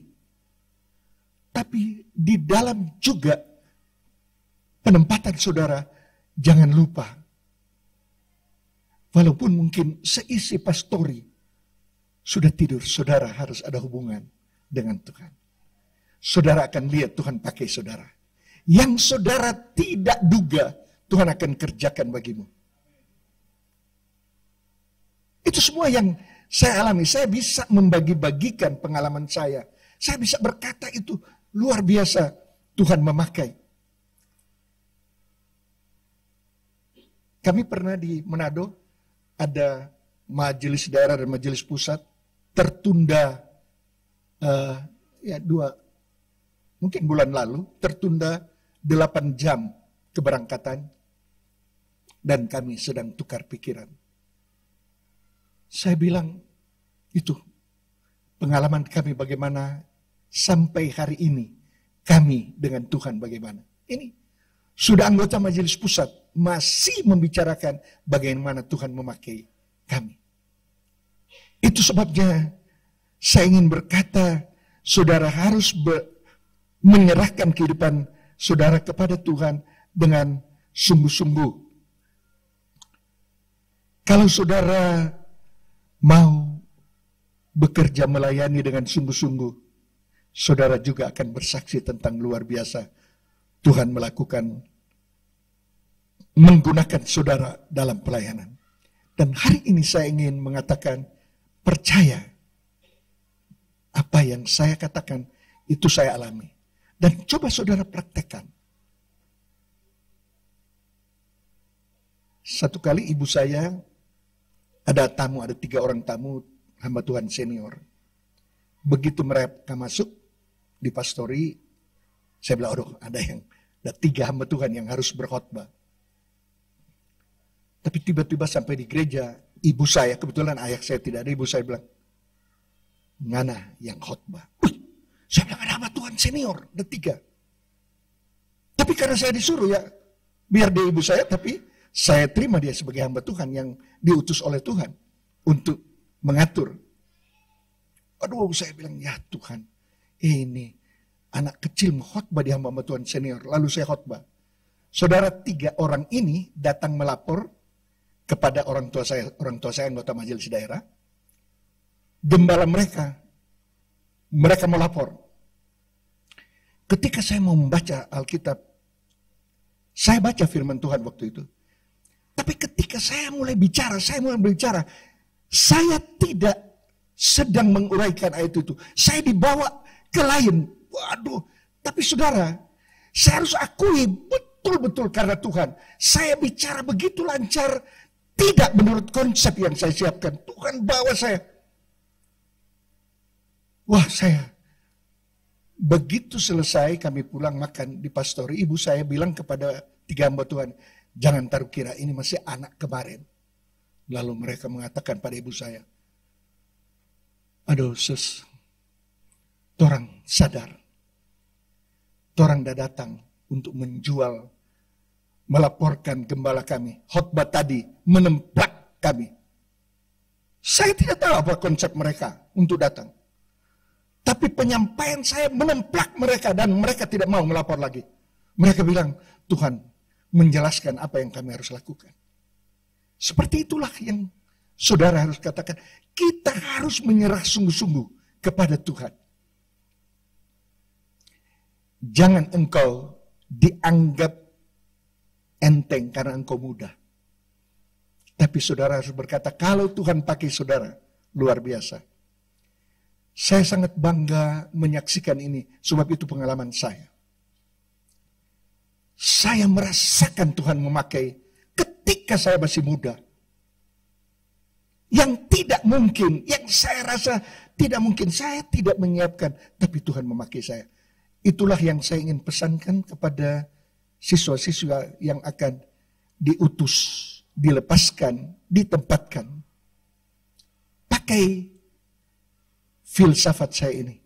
Tapi di dalam juga penempatan saudara, jangan lupa. Walaupun mungkin seisi pastori sudah tidur, saudara harus ada hubungan dengan Tuhan. Saudara akan lihat Tuhan pakai saudara. Yang saudara tidak duga, Tuhan akan kerjakan bagimu. Itu semua yang saya alami. Saya bisa membagi-bagikan pengalaman saya. Saya bisa berkata itu luar biasa Tuhan memakai. Kami pernah di Manado, ada majelis daerah dan majelis pusat tertunda mungkin bulan lalu, tertunda 8 jam keberangkatan dan kami sedang tukar pikiran. Saya bilang itu pengalaman kami bagaimana sampai hari ini kami dengan Tuhan bagaimana. Ini sudah anggota majelis pusat masih membicarakan bagaimana Tuhan memakai kami. Itu sebabnya saya ingin berkata, saudara harus menyerahkan kehidupan saudara kepada Tuhan dengan sungguh-sungguh. Kalau saudara mau bekerja melayani dengan sungguh-sungguh, saudara juga akan bersaksi tentang luar biasa Tuhan menggunakan saudara dalam pelayanan. Dan hari ini saya ingin mengatakan, percaya apa yang saya katakan itu saya alami. Dan coba saudara praktekkan. Satu kali ibu saya ada 3 orang tamu hamba Tuhan senior. Begitu mereka masuk di pastori, saya bilang, aduh ada 3 hamba Tuhan yang harus berkhotbah. Tapi tiba-tiba sampai di gereja, ibu saya, kebetulan ayah saya tidak ada, ibu saya bilang, ngana yang khotbah. Saya bilang, ada hamba Tuhan senior, ada 3. Tapi karena saya disuruh ya, biar dia ibu saya, tapi saya terima dia sebagai hamba Tuhan yang diutus oleh Tuhan untuk mengatur. Aduh, saya bilang, ya Tuhan, ini anak kecil khotbah di hamba Tuhan senior. Lalu saya khotbah. Saudara, 3 orang ini datang melapor kepada orang tua saya anggota majelis daerah. Gembala mereka mau lapor. Ketika saya mau membaca Alkitab, saya baca firman Tuhan waktu itu. Tapi ketika saya mulai bicara, saya tidak sedang menguraikan ayat itu. Saya dibawa ke lain. Waduh, tapi saudara, saya harus akui betul-betul karena Tuhan. Saya bicara begitu lancar, tidak menurut konsep yang saya siapkan. Tuhan bawa saya. Wah, saya begitu selesai kami pulang makan di pastori, ibu saya bilang kepada 3 hamba Tuhan, jangan taruh kira ini masih anak kemarin. Lalu mereka mengatakan pada ibu saya, aduh sus, torang sadar. Torang dah datang untuk menjual, melaporkan gembala kami. Khotbah tadi menemplak kami. Saya tidak tahu apa konsep mereka untuk datang. Tapi penyampaian saya menemplak mereka dan mereka tidak mau melapor lagi. Mereka bilang, Tuhan menjelaskan apa yang kami harus lakukan. Seperti itulah yang saudara harus katakan. Kita harus menyerah sungguh-sungguh kepada Tuhan. Jangan engkau dianggap enteng karena engkau muda. Tapi saudara harus berkata, kalau Tuhan pakai saudara, luar biasa. Saya sangat bangga menyaksikan ini, sebab itu pengalaman saya. Saya merasakan Tuhan memakai ketika saya masih muda. Yang tidak mungkin, yang saya rasa tidak mungkin, saya tidak menyiapkan, tapi Tuhan memakai saya. Itulah yang saya ingin pesankan kepada siswa-siswa yang akan diutus, dilepaskan, ditempatkan. Pakai filsafat saya ini.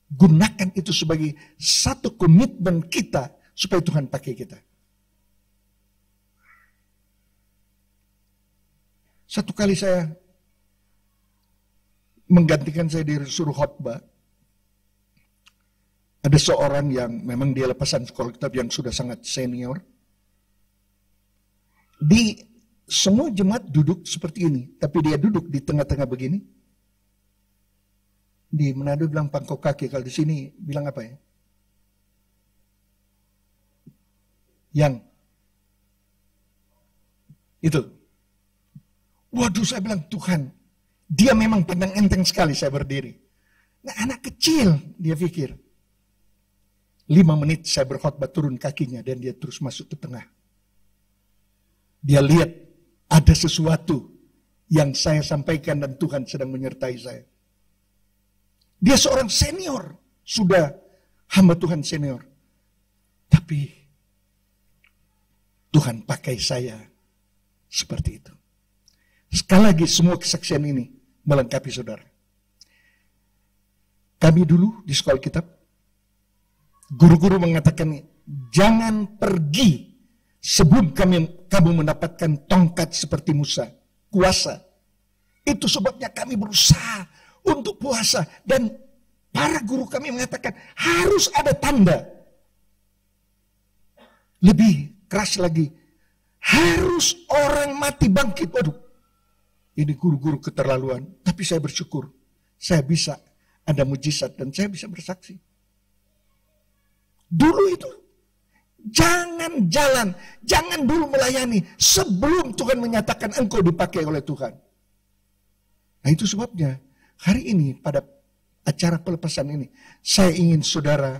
Gunakan itu sebagai satu komitmen kita supaya Tuhan pakai kita. Satu kali saya menggantikan, saya disuruh khotbah. Ada seorang yang memang dia lepasan sekolah kitab yang sudah sangat senior. Di semua jemaat duduk seperti ini, tapi dia duduk di tengah-tengah begini. Di Manado bilang pangkok kaki, kalau di sini bilang apa ya? Yang itu. Waduh, saya bilang, Tuhan, dia memang pandang enteng sekali saya berdiri. Nah, anak kecil, dia pikir. 5 menit saya berkhotbah, turun kakinya dan dia terus masuk ke tengah. Dia lihat ada sesuatu yang saya sampaikan dan Tuhan sedang menyertai saya. Dia seorang senior, sudah hamba Tuhan senior. Tapi Tuhan pakai saya seperti itu. Sekali lagi semua kesaksian ini melengkapi saudara. Kami dulu di sekolah kitab, guru-guru mengatakan, jangan pergi Sebelum kamu mendapatkan tongkat seperti Musa, kuasa. Itu sebabnya kami berusaha untuk puasa. Dan para guru kami mengatakan harus ada tanda. Lebih keras lagi, harus orang mati bangkit. Waduh, ini guru-guru keterlaluan. Tapi saya bersyukur, saya bisa ada mujizat dan saya bisa bersaksi. Dulu itu, jangan jalan, jangan dulu melayani sebelum Tuhan menyatakan engkau dipakai oleh Tuhan. Nah itu sebabnya hari ini pada acara pelepasan ini, saya ingin saudara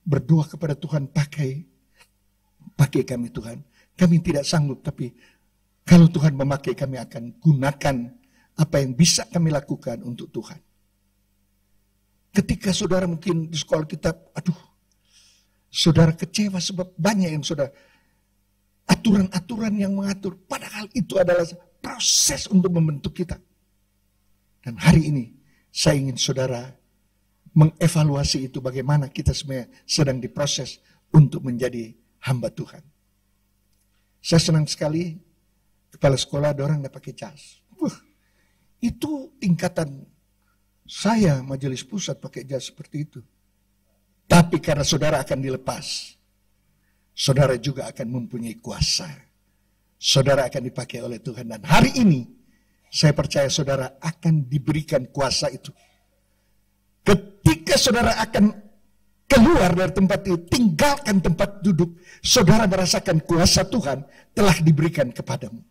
berdoa kepada Tuhan, pakai kami Tuhan. Kami tidak sanggup, tapi kalau Tuhan memakai, kami akan gunakan apa yang bisa kami lakukan untuk Tuhan. Ketika saudara mungkin di sekolah kita, saudara kecewa sebab banyak yang saudara, aturan-aturan yang mengatur, padahal itu adalah proses untuk membentuk kita. Dan hari ini, saya ingin saudara mengevaluasi itu, bagaimana kita sebenarnya sedang diproses untuk menjadi hamba Tuhan. Saya senang sekali, kepala sekolah ada orang tidak pakai jas. Itu tingkatan saya majelis pusat pakai jas seperti itu. Tapi karena saudara akan dilepas, saudara juga akan mempunyai kuasa. Saudara akan dipakai oleh Tuhan. Dan hari ini, saya percaya saudara akan diberikan kuasa itu. Ketika saudara akan keluar dari tempat itu, tinggalkan tempat duduk, saudara merasakan kuasa Tuhan telah diberikan kepadamu.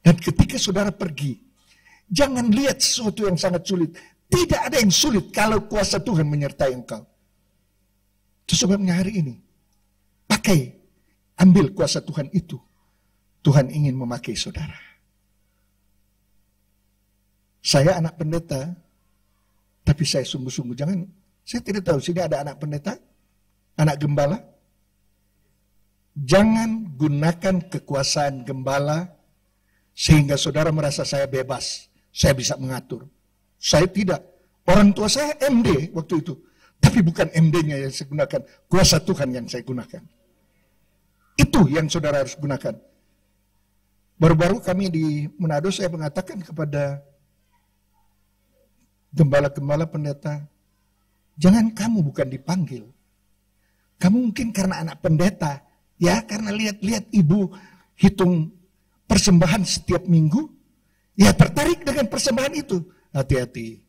Dan ketika saudara pergi, jangan lihat sesuatu yang sangat sulit. Tidak ada yang sulit kalau kuasa Tuhan menyertai engkau. Itu sebabnya hari ini, ambil kuasa Tuhan itu. Tuhan ingin memakai saudara. Saya anak pendeta, tapi saya sungguh-sungguh saya tidak tahu, sini ada anak pendeta, anak gembala. Jangan gunakan kekuasaan gembala sehingga saudara merasa saya bebas, saya bisa mengatur. Saya tidak. Orang tua saya MD waktu itu. Tapi bukan MD-nya yang saya gunakan, kuasa Tuhan yang saya gunakan. Itu yang saudara harus gunakan. Baru-baru kami di Manado, saya mengatakan kepada gembala-gembala pendeta, jangan kamu bukan dipanggil. Kamu mungkin karena anak pendeta, ya karena lihat-lihat ibu hitung persembahan setiap minggu, ya tertarik dengan persembahan itu. Hati-hati.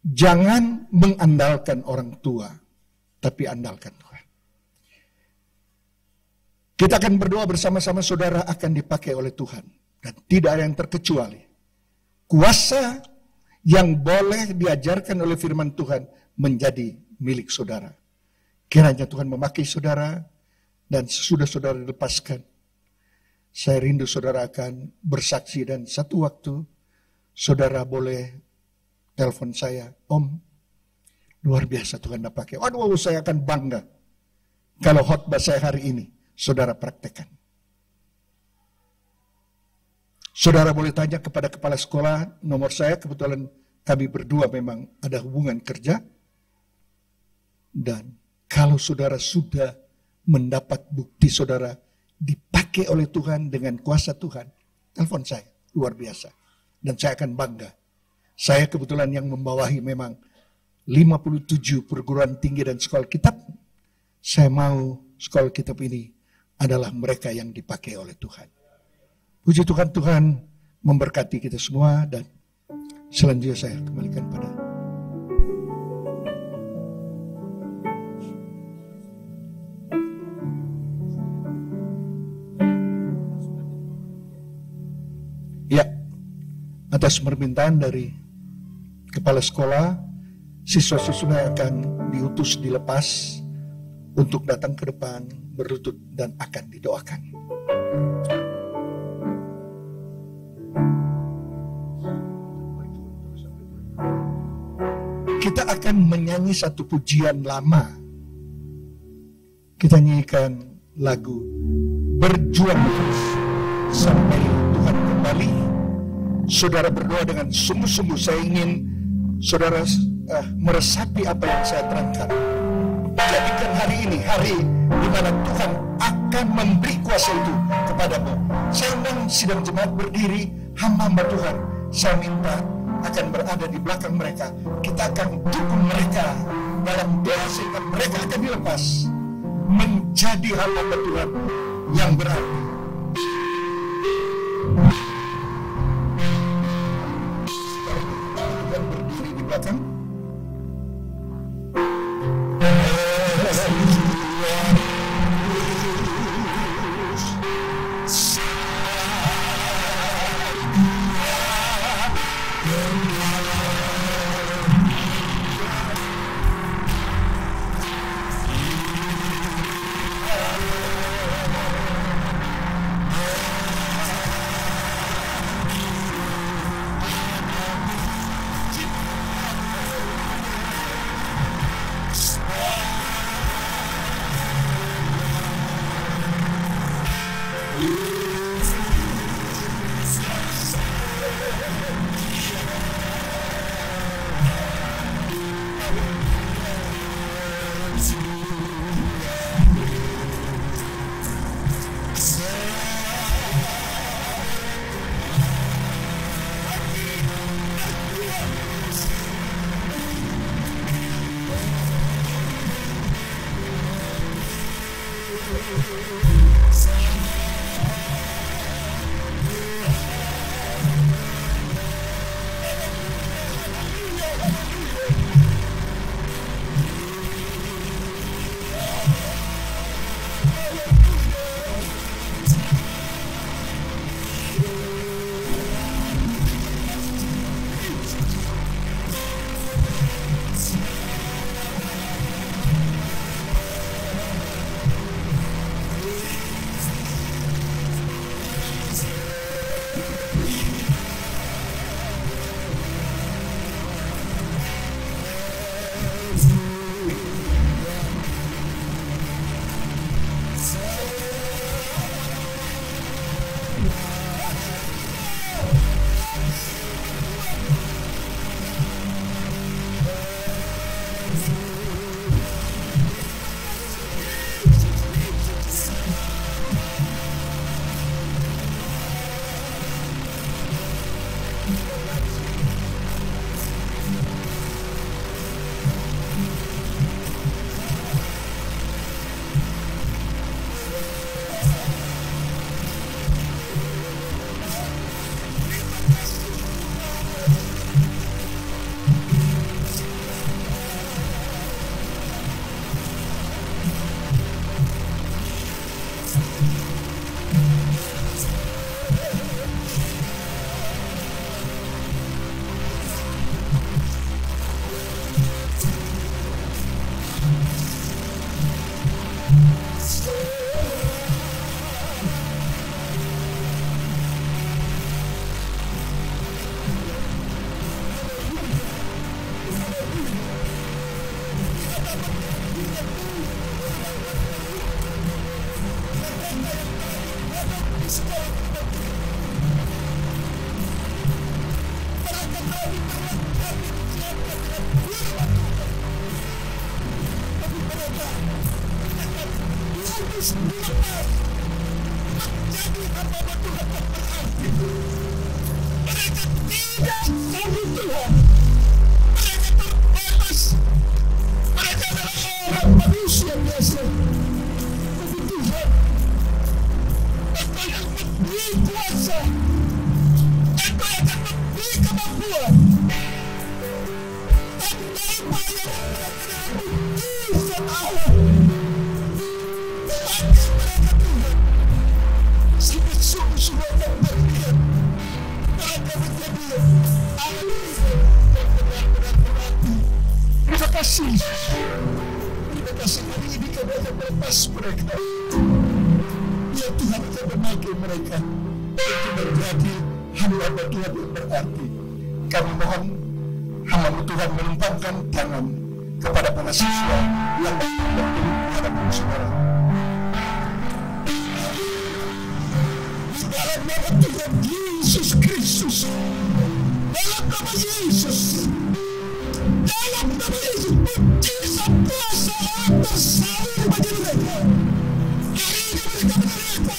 Jangan mengandalkan orang tua, tapi andalkan Tuhan. Kita akan berdoa bersama-sama, saudara akan dipakai oleh Tuhan. Dan tidak ada yang terkecuali. Kuasa yang boleh diajarkan oleh firman Tuhan menjadi milik saudara. Kiranya Tuhan memakai saudara, dan sesudah saudara dilepaskan, saya rindu saudara akan bersaksi, dan satu waktu saudara boleh telepon saya, Om, luar biasa Tuhan pakai. Waduh, saya akan bangga kalau khotbah saya hari ini saudara praktekkan. Saudara boleh tanya kepada kepala sekolah, nomor saya, kebetulan kami berdua memang ada hubungan kerja. Dan kalau saudara sudah mendapat bukti saudara dipakai oleh Tuhan dengan kuasa Tuhan, telepon saya, luar biasa. Dan saya akan bangga. Saya kebetulan yang membawahi memang 57 perguruan tinggi dan sekolah kitab. Saya mau sekolah kitab ini adalah mereka yang dipakai oleh Tuhan. Puji Tuhan, Tuhan memberkati kita semua, dan selanjutnya saya kembalikan pada ya, atas permintaan dari kepala sekolah, siswa-siswa akan diutus dilepas untuk datang ke depan, berlutut dan akan didoakan. Kita akan menyanyi satu pujian lama. Kita nyanyikan lagu Berjuang Terus sampai Tuhan kembali. Saudara berdoa dengan sungguh-sungguh. Saya ingin saudara meresapi apa yang saya terangkan. Jadikan hari ini hari di mana Tuhan akan akan memberi kuasa itu kepadamu. Saya undang sidang jemaat berdiri, hamba-hamba Tuhan. Saya minta akan berada di belakang mereka. Kita akan dukung mereka dalam doa sehingga mereka akan dilepas menjadi hamba Tuhan yang berarti. Tuhan berdiri di belakang.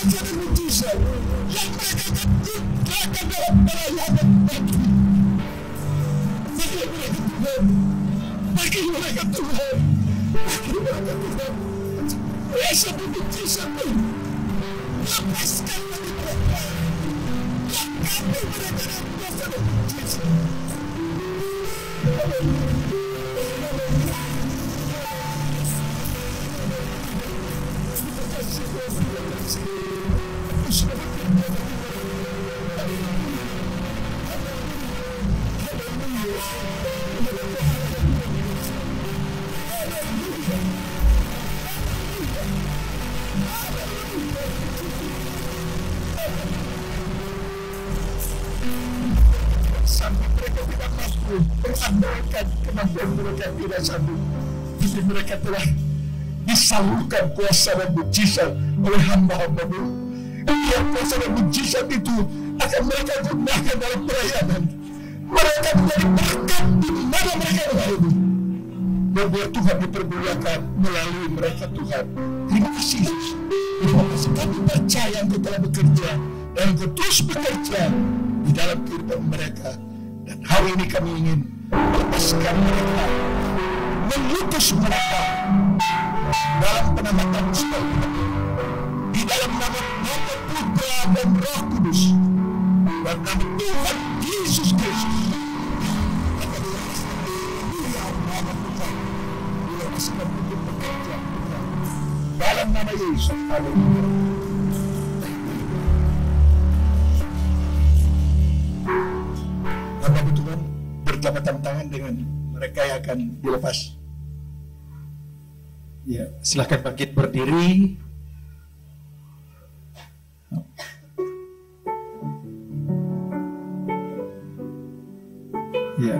kuasa dan mujizat yang mereka akan nyatakan dalam pelayanan bagi mereka Tuhan. Bagi mereka Tuhan. Bagi mereka Tuhan. Kuasa dan mujizat ini lepaskan bagi mereka. Lengkapi mereka dengan kuasa dan mujizat. Sampai mereka tidak mampu mengandalkan kemampuan mereka tidak sanggup, tapi mereka telah disalurkan kuasa dan mujizat oleh hamba-hamba-Mu. Biar kuasa dan mujizat itu akan mereka gunakan dalam pelayanan. Mereka menjadi berkat di mana mereka berada. Dan biar Tuhan dipermuliakan melalui mereka Tuhan. Terima kasih Yesus. Terima kasih kami percaya Engkau telah bekerja dan Engkau terus bekerja di dalam kehidupan mereka. Dan hari ini kami ingin melepaskan mereka, mengutus mereka dalam penamatan sekolah, di dalam nama Putra dan Roh Kudus, dan nama Tuhan Yesus Kristus. Dalam nama Yesus. Haleluya. Hamba Tuhan berjabat tangan dengan mereka yang akan dilepas. Ya, silahkan bangkit berdiri. Ya.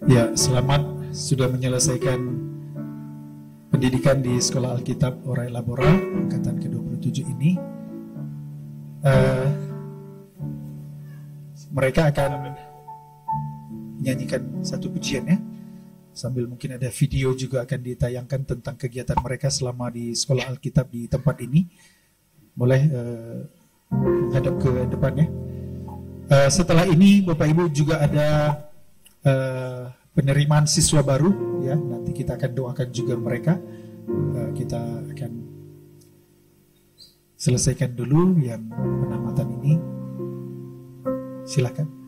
Ya, selamat sudah menyelesaikan pendidikan di Sekolah Alkitab Orai Labora angkatan ke-27 ini. Mereka akan menyanyikan satu pujian ya. Sambil mungkin ada video juga akan ditayangkan tentang kegiatan mereka selama di Sekolah Alkitab di tempat ini. Boleh menghadap ke depan ya. Setelah ini Bapak Ibu juga ada penerimaan siswa baru ya, nanti kita akan doakan juga mereka. Kita akan selesaikan dulu yang penamatan ini. Silakan.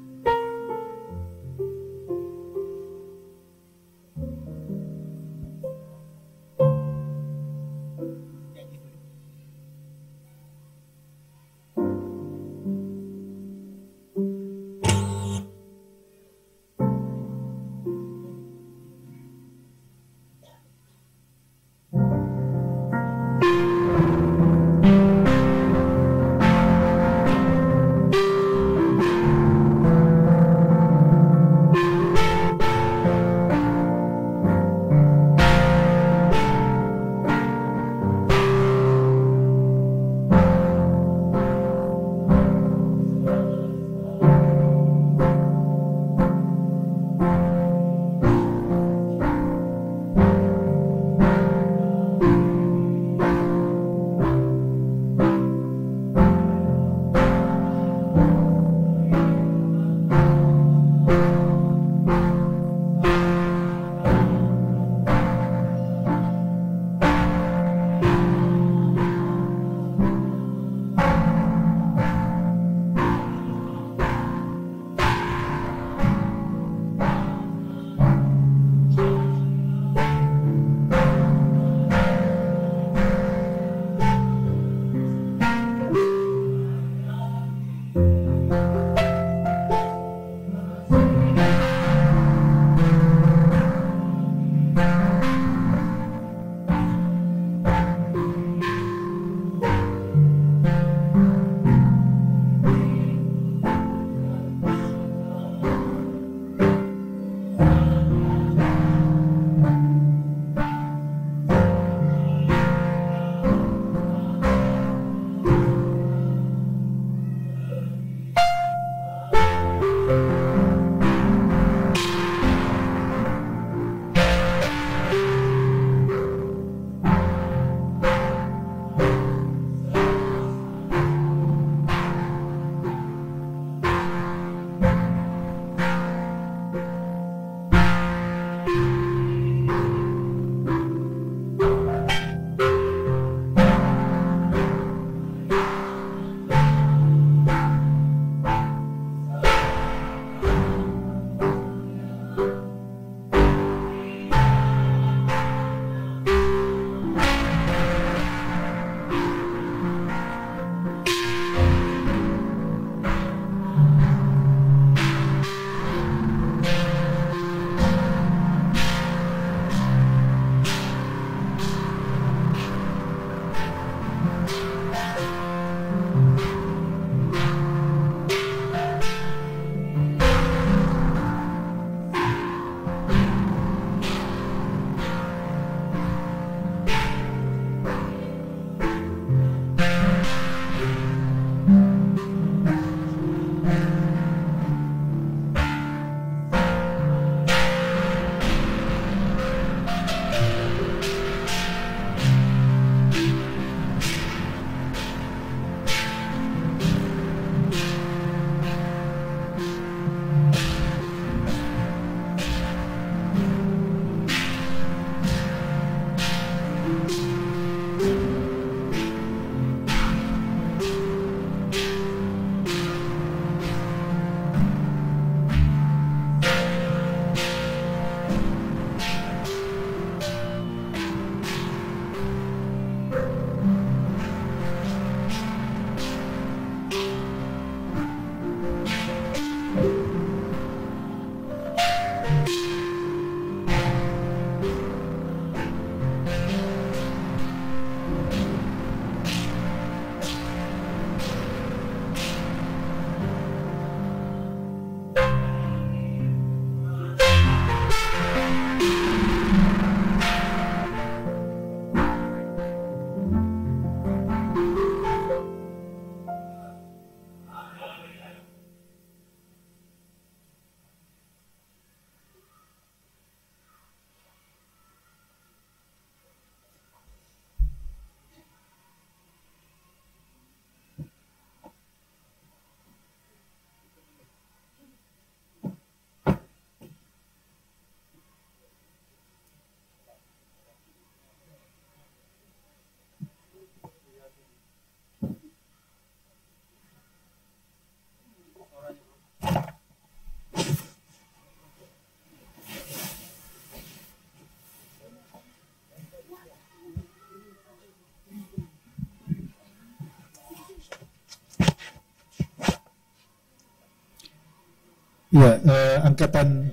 Ya, angkatan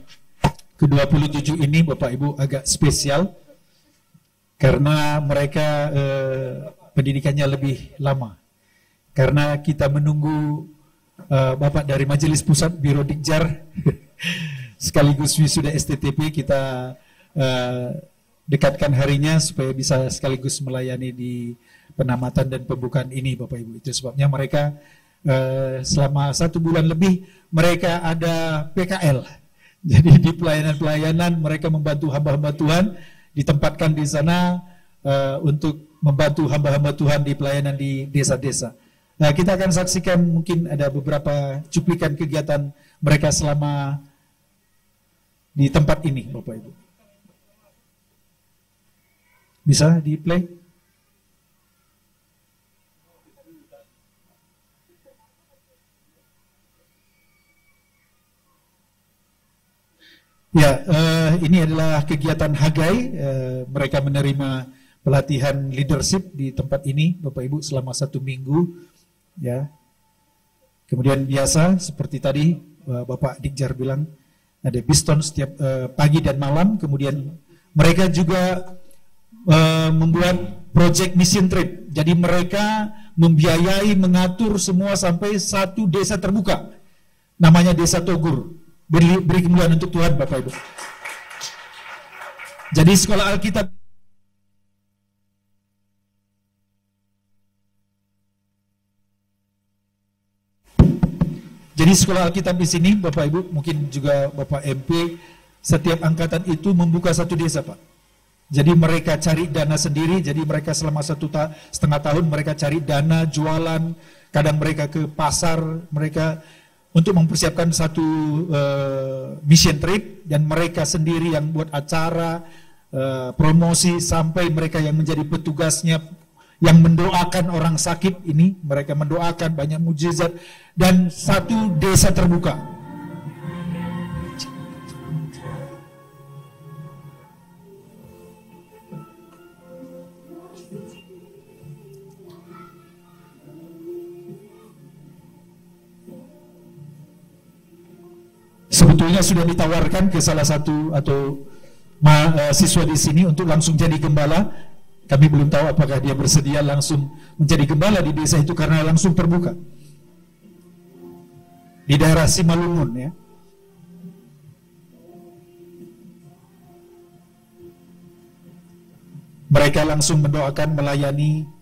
ke-27 ini Bapak Ibu agak spesial karena mereka pendidikannya lebih lama. Karena kita menunggu Bapak dari Majelis Pusat Biro Dikjar sekaligus wisuda STTP, kita dekatkan harinya supaya bisa sekaligus melayani di penamatan dan pembukaan ini Bapak Ibu. Itu sebabnya mereka selama 1 bulan lebih mereka ada PKL. Jadi di pelayanan-pelayanan mereka membantu hamba-hamba Tuhan, ditempatkan di sana untuk membantu hamba-hamba Tuhan di pelayanan di desa-desa. Nah, kita akan saksikan mungkin ada beberapa cuplikan kegiatan mereka selama di tempat ini Bapak Ibu. Bisa di-play? Ya, ini adalah kegiatan Hagai. Mereka menerima pelatihan leadership di tempat ini, Bapak Ibu, selama 1 minggu. Ya, kemudian biasa seperti tadi Bapak Dikjar bilang ada biston setiap pagi dan malam. Kemudian mereka juga membuat project mission trip. Jadi mereka membiayai, mengatur semua sampai 1 desa terbuka. Namanya Desa Togur. Beri kemuliaan untuk Tuhan Bapak Ibu. Jadi sekolah Alkitab di sini Bapak Ibu, mungkin juga Bapak MP, setiap angkatan itu membuka 1 desa Pak. Jadi mereka cari dana sendiri, jadi mereka selama 1,5 tahun mereka cari dana, jualan, kadang mereka ke pasar, mereka untuk mempersiapkan 1 mission trip, dan mereka sendiri yang buat acara, promosi, sampai mereka yang menjadi petugasnya, yang mendoakan orang sakit ini, mereka mendoakan banyak mukjizat, dan 1 desa terbuka. Sebetulnya sudah ditawarkan ke salah satu atau siswa di sini untuk langsung jadi gembala. Kami belum tahu apakah dia bersedia langsung menjadi gembala di desa itu karena langsung terbuka. Di daerah Simalungun ya. Mereka langsung mendoakan, melayani.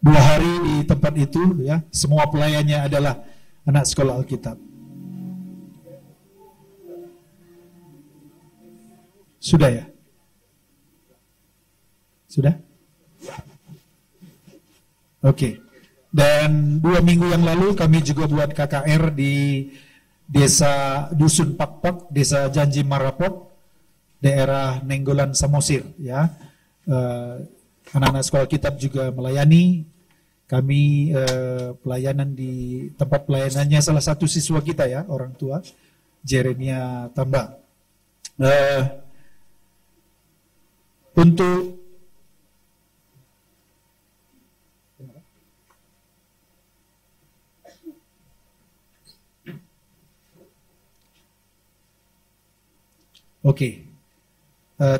Dua hari di tempat itu ya, semua pelayannya adalah anak sekolah Alkitab. Sudah ya? Sudah? Oke. Dan 2 minggu yang lalu kami juga buat KKR di desa Dusun Pakpak, desa Janji Marapok, daerah Nenggolan Samosir ya. Anak-anak sekolah Alkitab juga melayani. Kami pelayanan di tempat pelayanannya salah satu siswa kita ya, orang tua, Jeremia Tamba. Untuk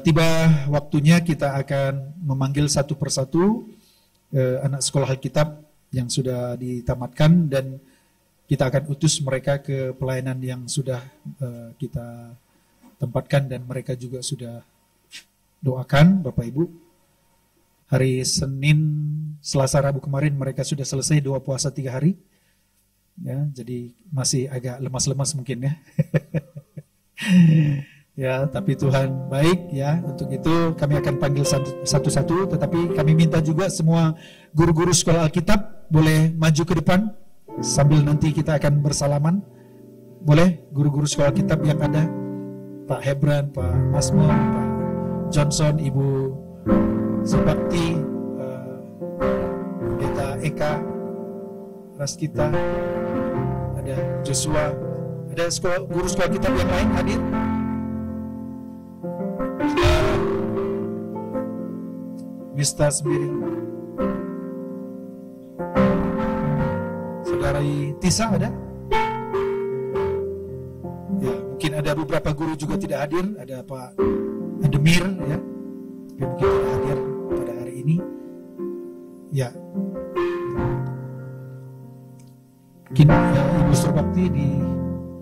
tiba waktunya kita akan memanggil satu persatu anak sekolah Alkitab yang sudah ditamatkan, dan kita akan utus mereka ke pelayanan yang sudah kita tempatkan, dan mereka juga sudah doakan Bapak Ibu. Hari Senin, Selasa, Rabu kemarin mereka sudah selesai doa puasa 3 hari. Ya, jadi masih agak lemas-lemas mungkin ya. Ya, tapi Tuhan baik ya. Untuk itu kami akan panggil satu-satu, tetapi kami minta juga semua guru-guru sekolah Alkitab boleh maju ke depan sambil nanti kita akan bersalaman. Boleh guru-guru sekolah Alkitab yang ada, Pak Hebran, Pak Masmur, Pak Johnson, Ibu Sebakti, Eka, Raskita, ada Joshua, ada guru sekolah kitab yang lain hadir. Mista sendiri, Saudara Tisa ada? Ya, mungkin ada beberapa guru juga tidak hadir. Ada Pak Ademir, ya, tapi mungkin tidak hadir pada hari ini. Ya, mungkin Ibu Surbakti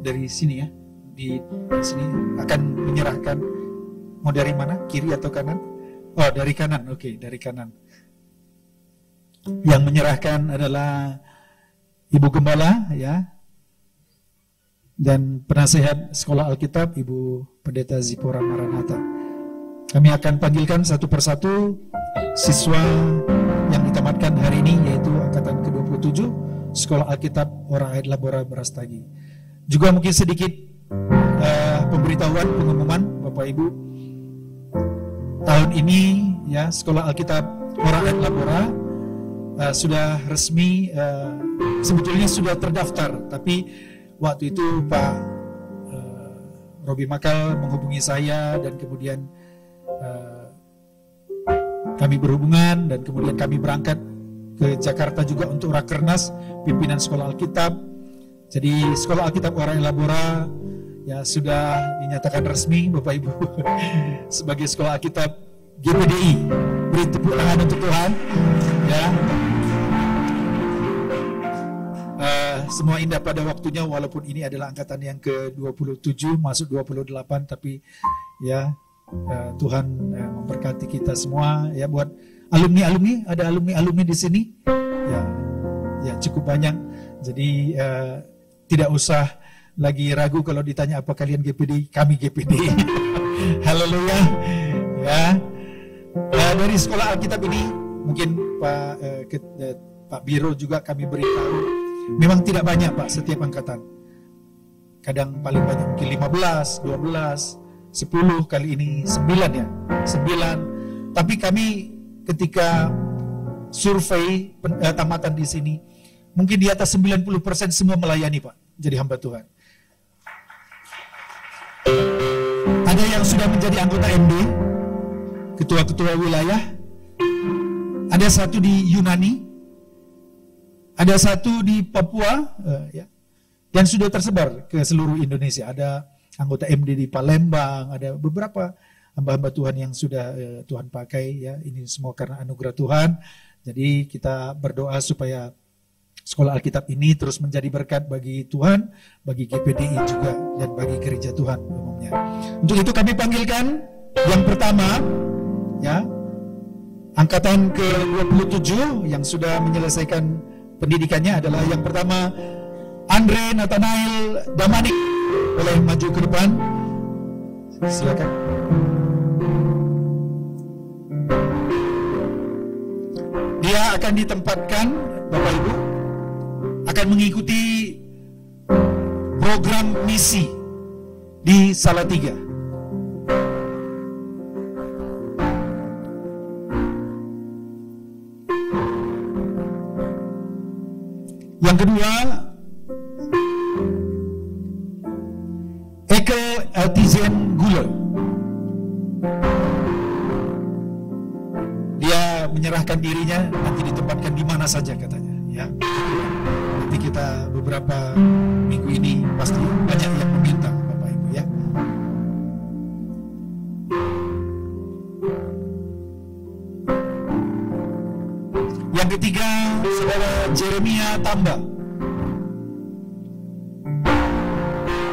dari sini ya, di sini akan menyerahkan. Mau dari mana? Kiri atau kanan? Oh, dari kanan. Oke, dari kanan. Yang menyerahkan adalah Ibu Gembala, ya, dan penasehat Sekolah Alkitab Ibu Pendeta Zipora Maranatha. Kami akan panggilkan satu persatu siswa yang ditamatkan hari ini, yaitu angkatan ke-27 Sekolah Alkitab Ora Ait Labora Brastagi. Juga mungkin sedikit pemberitahuan, pengumuman Bapak Ibu. Tahun ini ya Sekolah Alkitab Ora Ait Labora sudah resmi, sebetulnya sudah terdaftar, tapi waktu itu Pak Robi Makal menghubungi saya dan kemudian kami berhubungan dan kemudian kami berangkat ke Jakarta juga untuk Rakernas pimpinan Sekolah Alkitab. Jadi Sekolah Alkitab Ora Ait Labora ya sudah dinyatakan resmi Bapak Ibu sebagai Sekolah Alkitab GPDI. Beri tepuk tangan untuk Tuhan ya. Semua indah pada waktunya, walaupun ini adalah angkatan yang ke-27 masuk 28, tapi ya Tuhan memberkati kita semua ya. Buat alumni-alumni, ada alumni-alumni di sini ya cukup banyak. Jadi tidak usah lagi ragu kalau ditanya apa kalian GPD, kami GPD. Haleluya. Ya. Dari Sekolah Alkitab ini mungkin Pak Biro juga kami beritahu, memang tidak banyak Pak setiap angkatan. Kadang paling banyak mungkin 15, 12, 10, kali ini 9 ya. 9. Tapi kami ketika survei tamatan di sini, mungkin di atas 90% semua melayani Pak, jadi hamba Tuhan. Ada yang sudah menjadi anggota MD, ketua-ketua wilayah. Ada satu di Yunani, ada satu di Papua, ya, dan sudah tersebar ke seluruh Indonesia. Ada anggota MD di Palembang, ada beberapa hamba-hamba Tuhan yang sudah Tuhan pakai, ya. Ini semua karena anugerah Tuhan. Jadi kita berdoa supaya Sekolah Alkitab ini terus menjadi berkat bagi Tuhan, bagi GPDI juga, dan bagi gereja Tuhan umumnya. Untuk itu kami panggilkan yang pertama, ya, angkatan ke-27 yang sudah menyelesaikan pendidikannya adalah yang pertama Andre Nathanael Damanik. Boleh maju ke depan, silakan. Dia akan ditempatkan, Bapak Ibu, akan mengikuti program misi di Salatiga. Yang kedua, Ekel Altizen Guler. Dia menyerahkan dirinya, nanti ditempatkan di mana saja katanya, ya. Nanti kita beberapa minggu ini pasti banyak yang meminta Bapak Ibu, ya. Yang ketiga, Saudara Jeremia Tamba.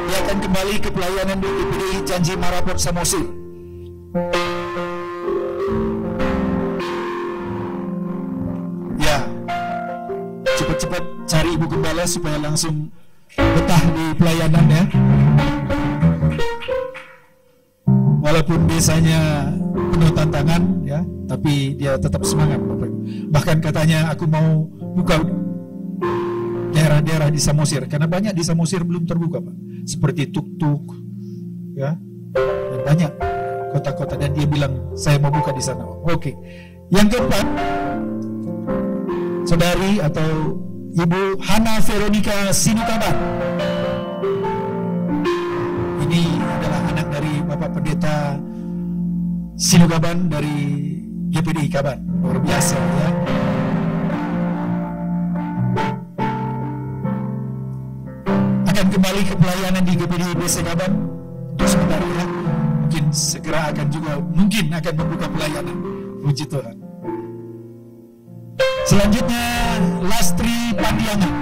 Dia akan kembali ke pelayanan di GPDI Janji Marapot Samosir. Ya, cepat-cepat cari Ibu Gembala supaya langsung betah di pelayanan, ya. Walaupun biasanya penuh tantangan, ya, tapi dia tetap semangat, Bapak Ibu. Bahkan katanya aku mau buka daerah-daerah di Samosir, karena banyak di Samosir belum terbuka, Pak. Seperti Tuk-Tuk, ya, dan banyak kota-kota, dan dia bilang saya mau buka di sana. Oke. Yang keempat, saudari atau Ibu Hana Veronica Sinukaban. Ini adalah anak dari Bapak Pendeta Sinukaban dari GPDI Kaban. Luar biasa ya. Akan kembali ke pelayanan di GPDI BC Kaban untuk sebentar ya. Mungkin segera akan juga membuka pelayanan. Puji Tuhan. Selanjutnya Lastri Pandiangan.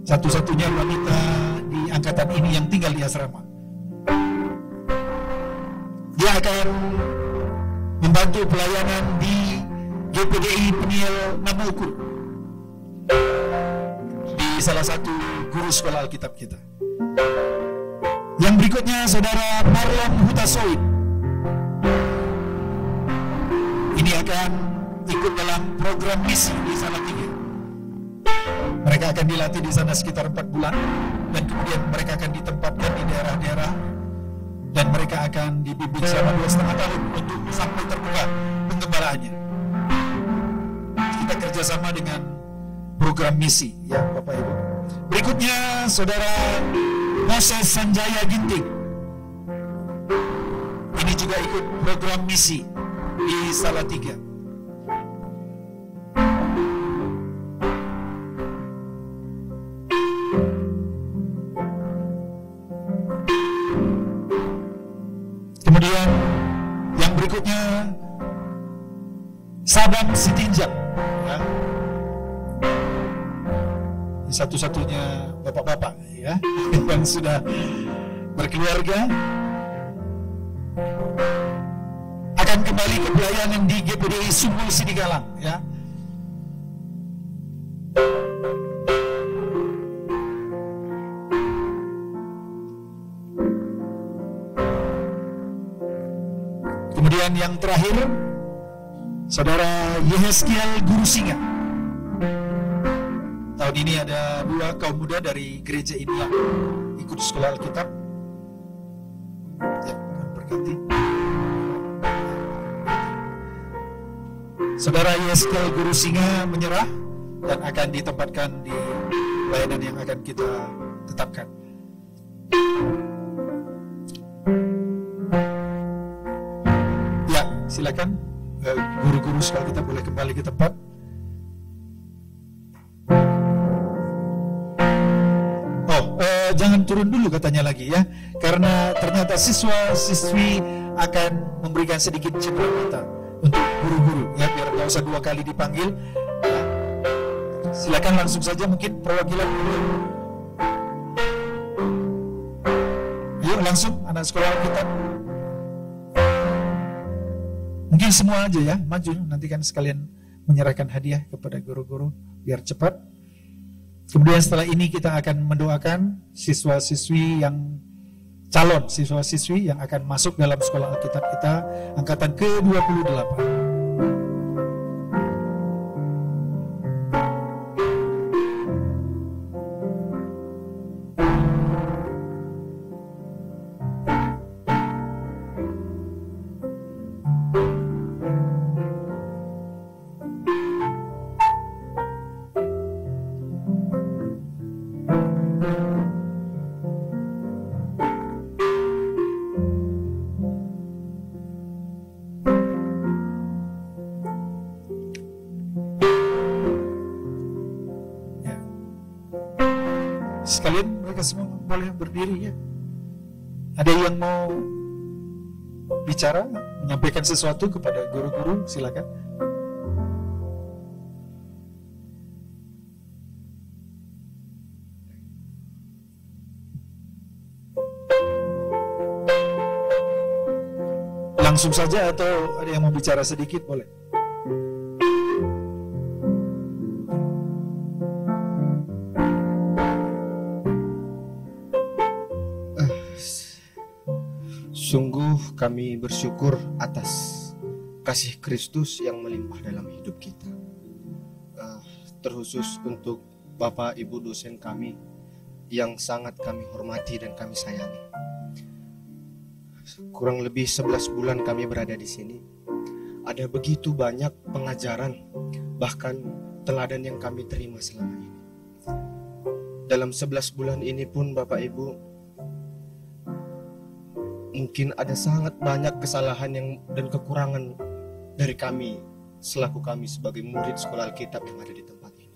Satu-satunya wanita di angkatan ini yang tinggal di asrama. Dia akan membantu pelayanan di GPDI Peniel Namuku, di salah satu guru sekolah Alkitab kita. Yang berikutnya saudara Marlon Hutasoid. Ini akan ikut dalam program misi di Salatiga. Mereka akan dilatih di sana sekitar 4 bulan dan kemudian mereka akan ditempatkan di daerah-daerah dan mereka akan dibimbing selama 2,5 tahun untuk sampai terbuka penggembalaannya. Kita kerjasama dengan program misi ya Bapak Ibu. Berikutnya saudara Moses Sanjaya Ginting. Ini juga ikut program misi di Salatiga. Kemudian yang berikutnya Sabang Sitinjak ya. Satu-satunya bapak-bapak ya yang sudah berkeluarga akan kembali ke pelayanan di GPDI Sumbul Sidigalang ya. Kemudian yang terakhir saudara Yehezkiel Guru Singa. Tahun ini ada 2 kaum muda dari gereja ini yang ikut sekolah Alkitab. Ya, akan berganti. Saudara Yehezkiel Guru Singa menyerah dan akan ditempatkan di pelayanan yang akan kita tetapkan. Ya, silakan guru-guru sekolah kita boleh kembali ke tempat. Jangan turun dulu katanya lagi ya, karena ternyata siswa-siswi akan memberikan sedikit cendera mata untuk guru-guru ya, biar nggak usah 2 kali dipanggil ya. Silakan langsung saja mungkin perwakilan. Ayo langsung anak sekolah kita. Mungkin semua aja ya, maju nanti kan sekalian menyerahkan hadiah kepada guru-guru biar cepat. Kemudian setelah ini kita akan mendoakan siswa-siswi yang calon siswa-siswi yang akan masuk dalam sekolah Alkitab kita angkatan ke-28. Sekalian mereka semua boleh berdiri ya. Ada yang mau bicara, menyampaikan sesuatu kepada guru-guru, silakan. Langsung saja atau ada yang mau bicara sedikit boleh. Sungguh kami bersyukur atas kasih Kristus yang melimpah dalam hidup kita. Terkhusus untuk Bapak Ibu dosen kami yang sangat kami hormati dan kami sayangi. kurang lebih 11 bulan kami berada di sini, ada begitu banyak pengajaran, bahkan teladan yang kami terima selama ini. Dalam 11 bulan ini pun Bapak Ibu, mungkin ada sangat banyak kesalahan dan kekurangan dari kami selaku kami sebagai murid sekolah Alkitab yang ada di tempat ini.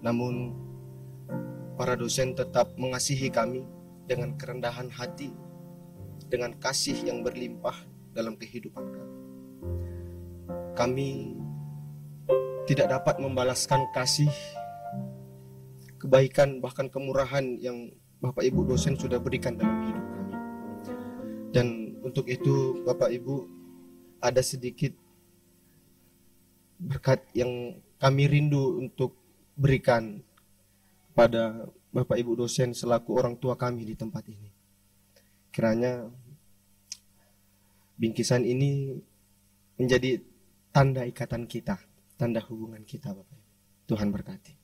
Namun para dosen tetap mengasihi kami dengan kerendahan hati, dengan kasih yang berlimpah dalam kehidupan kami. Kami tidak dapat membalaskan kasih, kebaikan, bahkan kemurahan yang Bapak Ibu dosen sudah berikan dalam hidup kami. Dan untuk itu Bapak Ibu, ada sedikit berkat yang kami rindu untuk berikan pada Bapak Ibu dosen selaku orang tua kami di tempat ini. Kiranya bingkisan ini menjadi tanda ikatan kita, tanda hubungan kita Bapak Ibu. Tuhan berkati.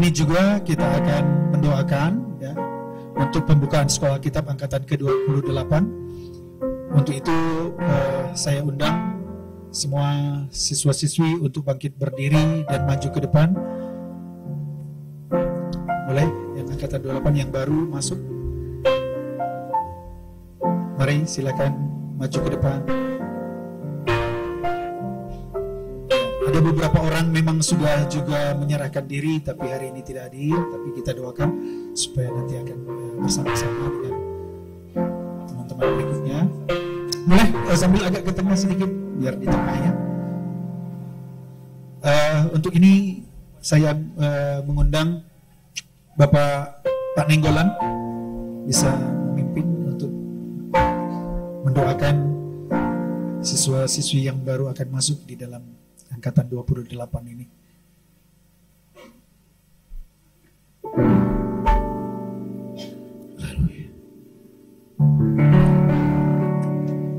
Juga kita akan mendoakan ya, untuk pembukaan sekolah Alkitab angkatan ke-28. Untuk itu saya undang semua siswa-siswi untuk bangkit berdiri dan maju ke depan. Boleh yang angkatan 28 yang baru masuk. Mari silakan maju ke depan. Ada beberapa orang memang sudah juga menyerahkan diri tapi hari ini tidak hadir, tapi kita doakan supaya nanti akan bersama-sama dengan teman-teman berikutnya. Boleh sambil agak ke tengah sedikit biar di tengah ya. Untuk ini saya mengundang Bapak Pak Nenggolan bisa memimpin untuk mendoakan siswa-siswi yang baru akan masuk di dalam angkatan 28 ini.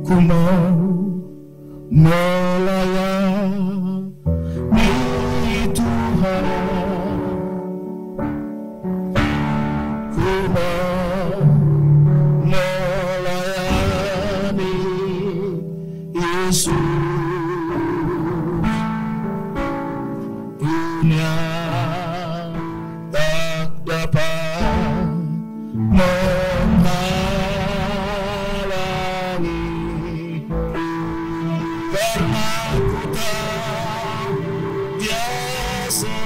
Ku mau melayani Tuhan, ku mau melayani Yesus. Dunia tak dapat menghalangi, karena ku tahu Dia sertaku.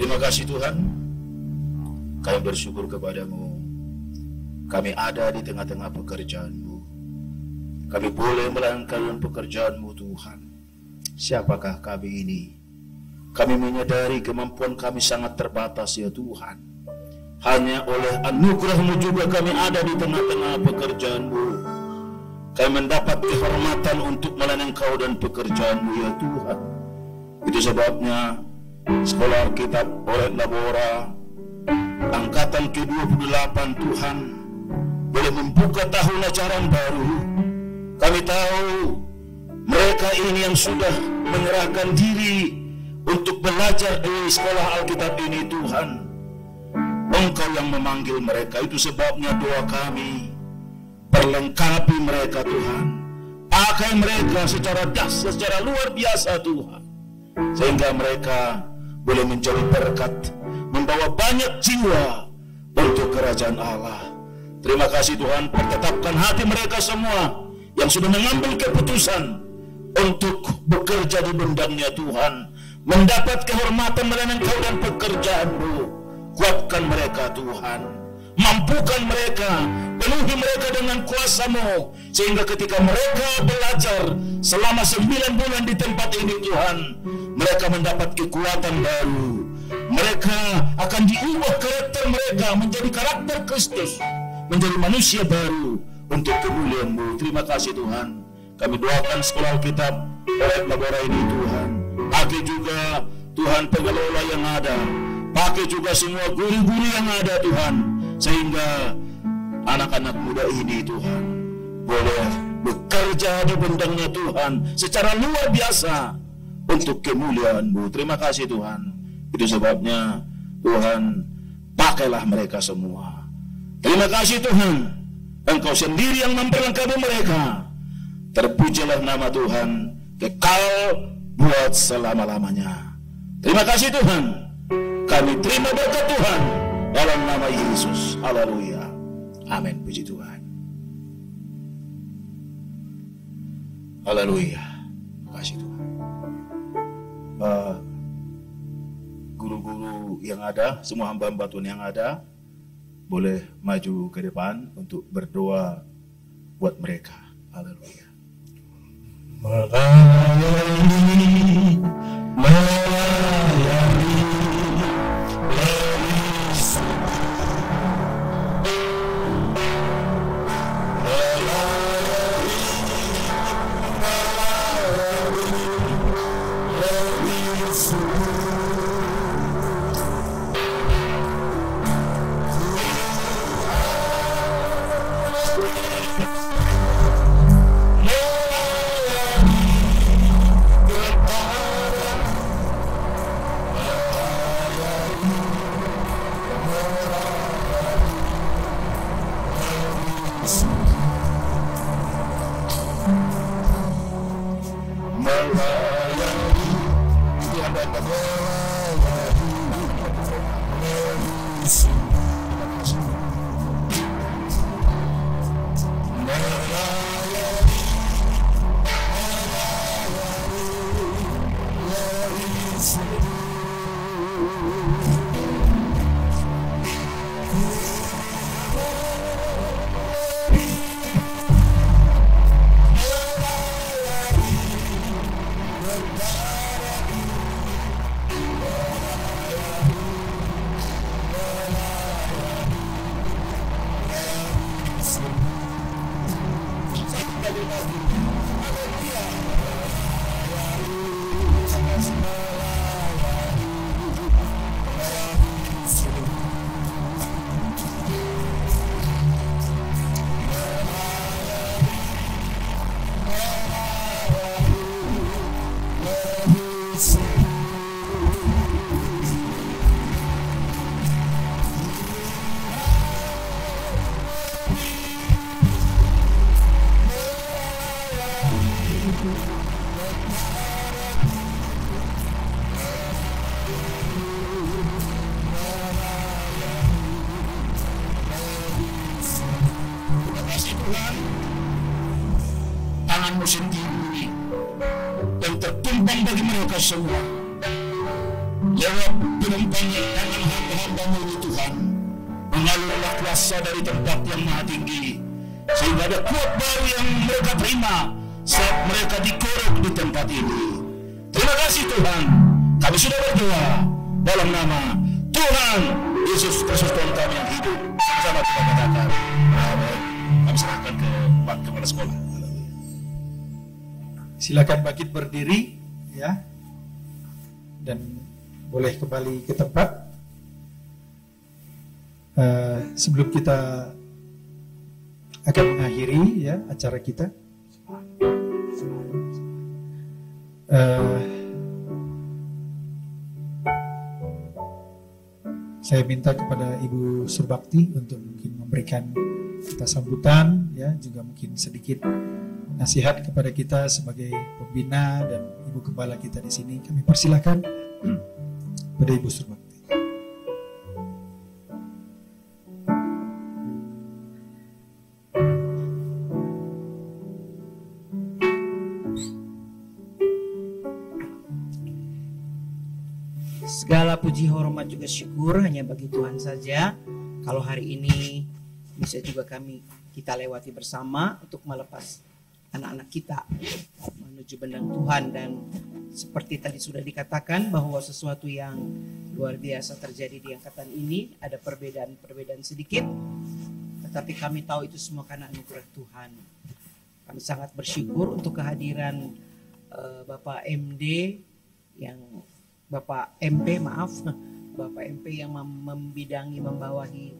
Terima kasih Tuhan, kami bersyukur kepadamu. Kami ada di tengah-tengah pekerjaan-Mu. Kami boleh melanjutkan pekerjaan-Mu Tuhan. Siapakah kami ini? Kami menyadari kemampuan kami sangat terbatas ya Tuhan. Hanya oleh anugerah-Mu juga kami ada di tengah-tengah pekerjaan-Mu. Kami mendapat kehormatan untuk melayani Engkau dan pekerjaan-Mu ya Tuhan. Itu sebabnya Sekolah Alkitab oleh Labora angkatan ke-28 Tuhan boleh membuka tahun ajaran baru. Kami tahu mereka ini yang sudah menyerahkan diri untuk belajar di sekolah Alkitab ini Tuhan. Engkau yang memanggil mereka, itu sebabnya doa kami, perlengkapi mereka Tuhan, pakai mereka secara dahsyat, secara luar biasa Tuhan, sehingga mereka boleh menjadi berkat, membawa banyak jiwa untuk kerajaan Allah. Terima kasih Tuhan, pertetapkan hati mereka semua yang sudah mengambil keputusan untuk bekerja di bendangnya Tuhan, mendapat kehormatan melayani Engkau dan pekerjaan-Mu. Kuatkan mereka Tuhan, mampukan mereka, penuhi mereka dengan kuasa-Mu, sehingga ketika mereka belajar selama 9 bulan di tempat ini Tuhan, mereka mendapat kekuatan baru. Mereka akan diubah karakter mereka menjadi karakter Kristus, menjadi manusia baru untuk kemuliaan-Mu. Terima kasih Tuhan. Kami doakan sekolah Alkitab oleh Labora ini Tuhan. Pakai juga Tuhan pengelola yang ada, pakai juga semua guru-guru yang ada Tuhan, sehingga anak-anak muda ini Tuhan boleh bekerja di bendangnya Tuhan secara luar biasa untuk kemuliaan-Mu. Terima kasih Tuhan. Itu sebabnya Tuhan, pakailah mereka semua. Terima kasih Tuhan, Engkau sendiri yang memperlengkapi mereka. Terpujilah nama Tuhan kekal buat selama-lamanya. Terima kasih Tuhan. Kami terima berkat Tuhan dalam nama Yesus. Haleluya. Amin. Puji Tuhan. Haleluya. Terima kasih Tuhan. Guru-guru yang ada, semua hamba-hamba Tuhan yang ada, boleh maju ke depan untuk berdoa buat mereka. Haleluya. Melayani, melayani, bagi mereka semua. Lewat pengembangan tangan hamba-hamba-Mu ini Tuhan, mengalirlah kuasa dari tempat yang maha tinggi, sehingga ada kuat baru yang mereka terima saat mereka dikorek di tempat ini. Terima kasih Tuhan, kami sudah berdoa dalam nama Tuhan Yesus Kristus Tuhan kami yang hidup. Sama-sama kita katakan amin. Kami serahkan ke Pak Kepala Sekolah. Silakan bangkit berdiri ya, dan boleh kembali ke tempat. Sebelum kita akan mengakhiri ya acara kita, saya minta kepada Ibu Surbakti untuk mungkin memberikan kita sambutan ya, juga mungkin sedikit nasihat kepada kita sebagai pembina dan Ibu Gembala kita di sini. Kami persilakan kepada Ibu Surbakti. Segala puji, hormat juga syukur hanya bagi Tuhan saja. Kalau hari ini bisa juga kita lewati bersama untuk melepas anak-anak kita menuju bendang Tuhan, dan seperti tadi sudah dikatakan bahwa sesuatu yang luar biasa terjadi di angkatan ini, ada perbedaan sedikit, tetapi kami tahu itu semua karena anugerah Tuhan. Kami sangat bersyukur untuk kehadiran Bapak MP yang membawahi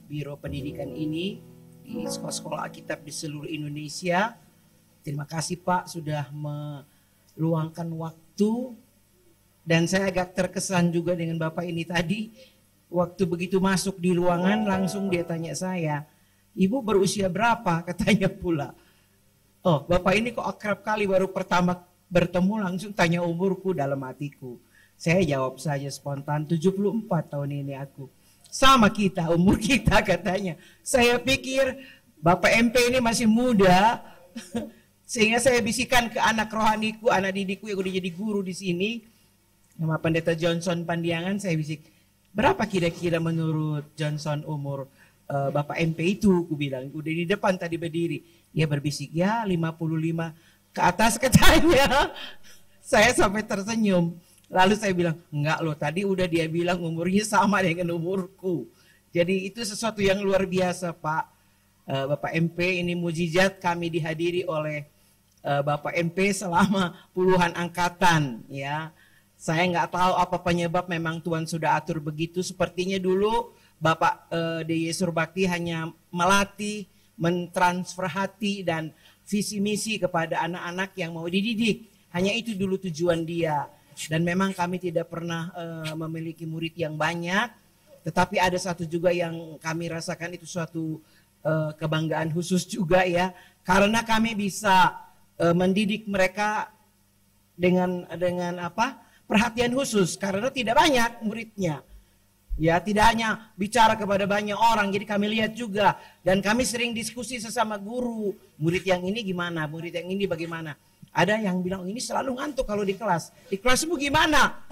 Biro Pendidikan ini di sekolah-sekolah Alkitab di seluruh Indonesia. Terima kasih Pak sudah meluangkan waktu, dan saya agak terkesan juga dengan Bapak ini tadi. Waktu begitu masuk di ruangan langsung dia tanya saya, "Ibu berusia berapa?" katanya pula. Oh, Bapak ini kok akrab kali, baru pertama bertemu langsung tanya umurku. Dalam hatiku saya jawab saja spontan, 74 tahun ini aku. Sama kita, umur kita katanya. Saya pikir Bapak MP ini masih muda. Sehingga saya bisikan ke anak rohaniku, anak didikku yang udah jadi guru di sini, nama Pendeta Johnson Pandiangan, saya bisik, berapa kira-kira menurut Johnson umur Bapak MP itu? Aku bilang, udah di depan tadi berdiri. Dia berbisik, ya 55 ke atas katanya. Saya sampai tersenyum. Lalu saya bilang, enggak loh, tadi udah dia bilang umurnya sama dengan umurku. Jadi itu sesuatu yang luar biasa Pak. Bapak MP ini mujizat, kami dihadiri oleh Bapak MP selama puluhan angkatan ya. Saya nggak tahu apa penyebab, memang Tuhan sudah atur begitu. Sepertinya dulu Bapak DY Surbakti hanya melatih, mentransfer hati dan visi misi kepada anak-anak yang mau dididik. Hanya itu dulu tujuan dia. Dan memang kami tidak pernah memiliki murid yang banyak. Tetapi ada satu juga yang kami rasakan, itu suatu kebanggaan khusus juga ya. Karena kami bisa mendidik mereka dengan perhatian khusus, karena tidak banyak muridnya. Ya, tidak hanya bicara kepada banyak orang, jadi kami lihat juga, dan kami sering diskusi sesama guru, murid yang ini gimana, murid yang ini bagaimana. Ada yang bilang ini selalu ngantuk kalau di kelas. Di kelasmu gimana?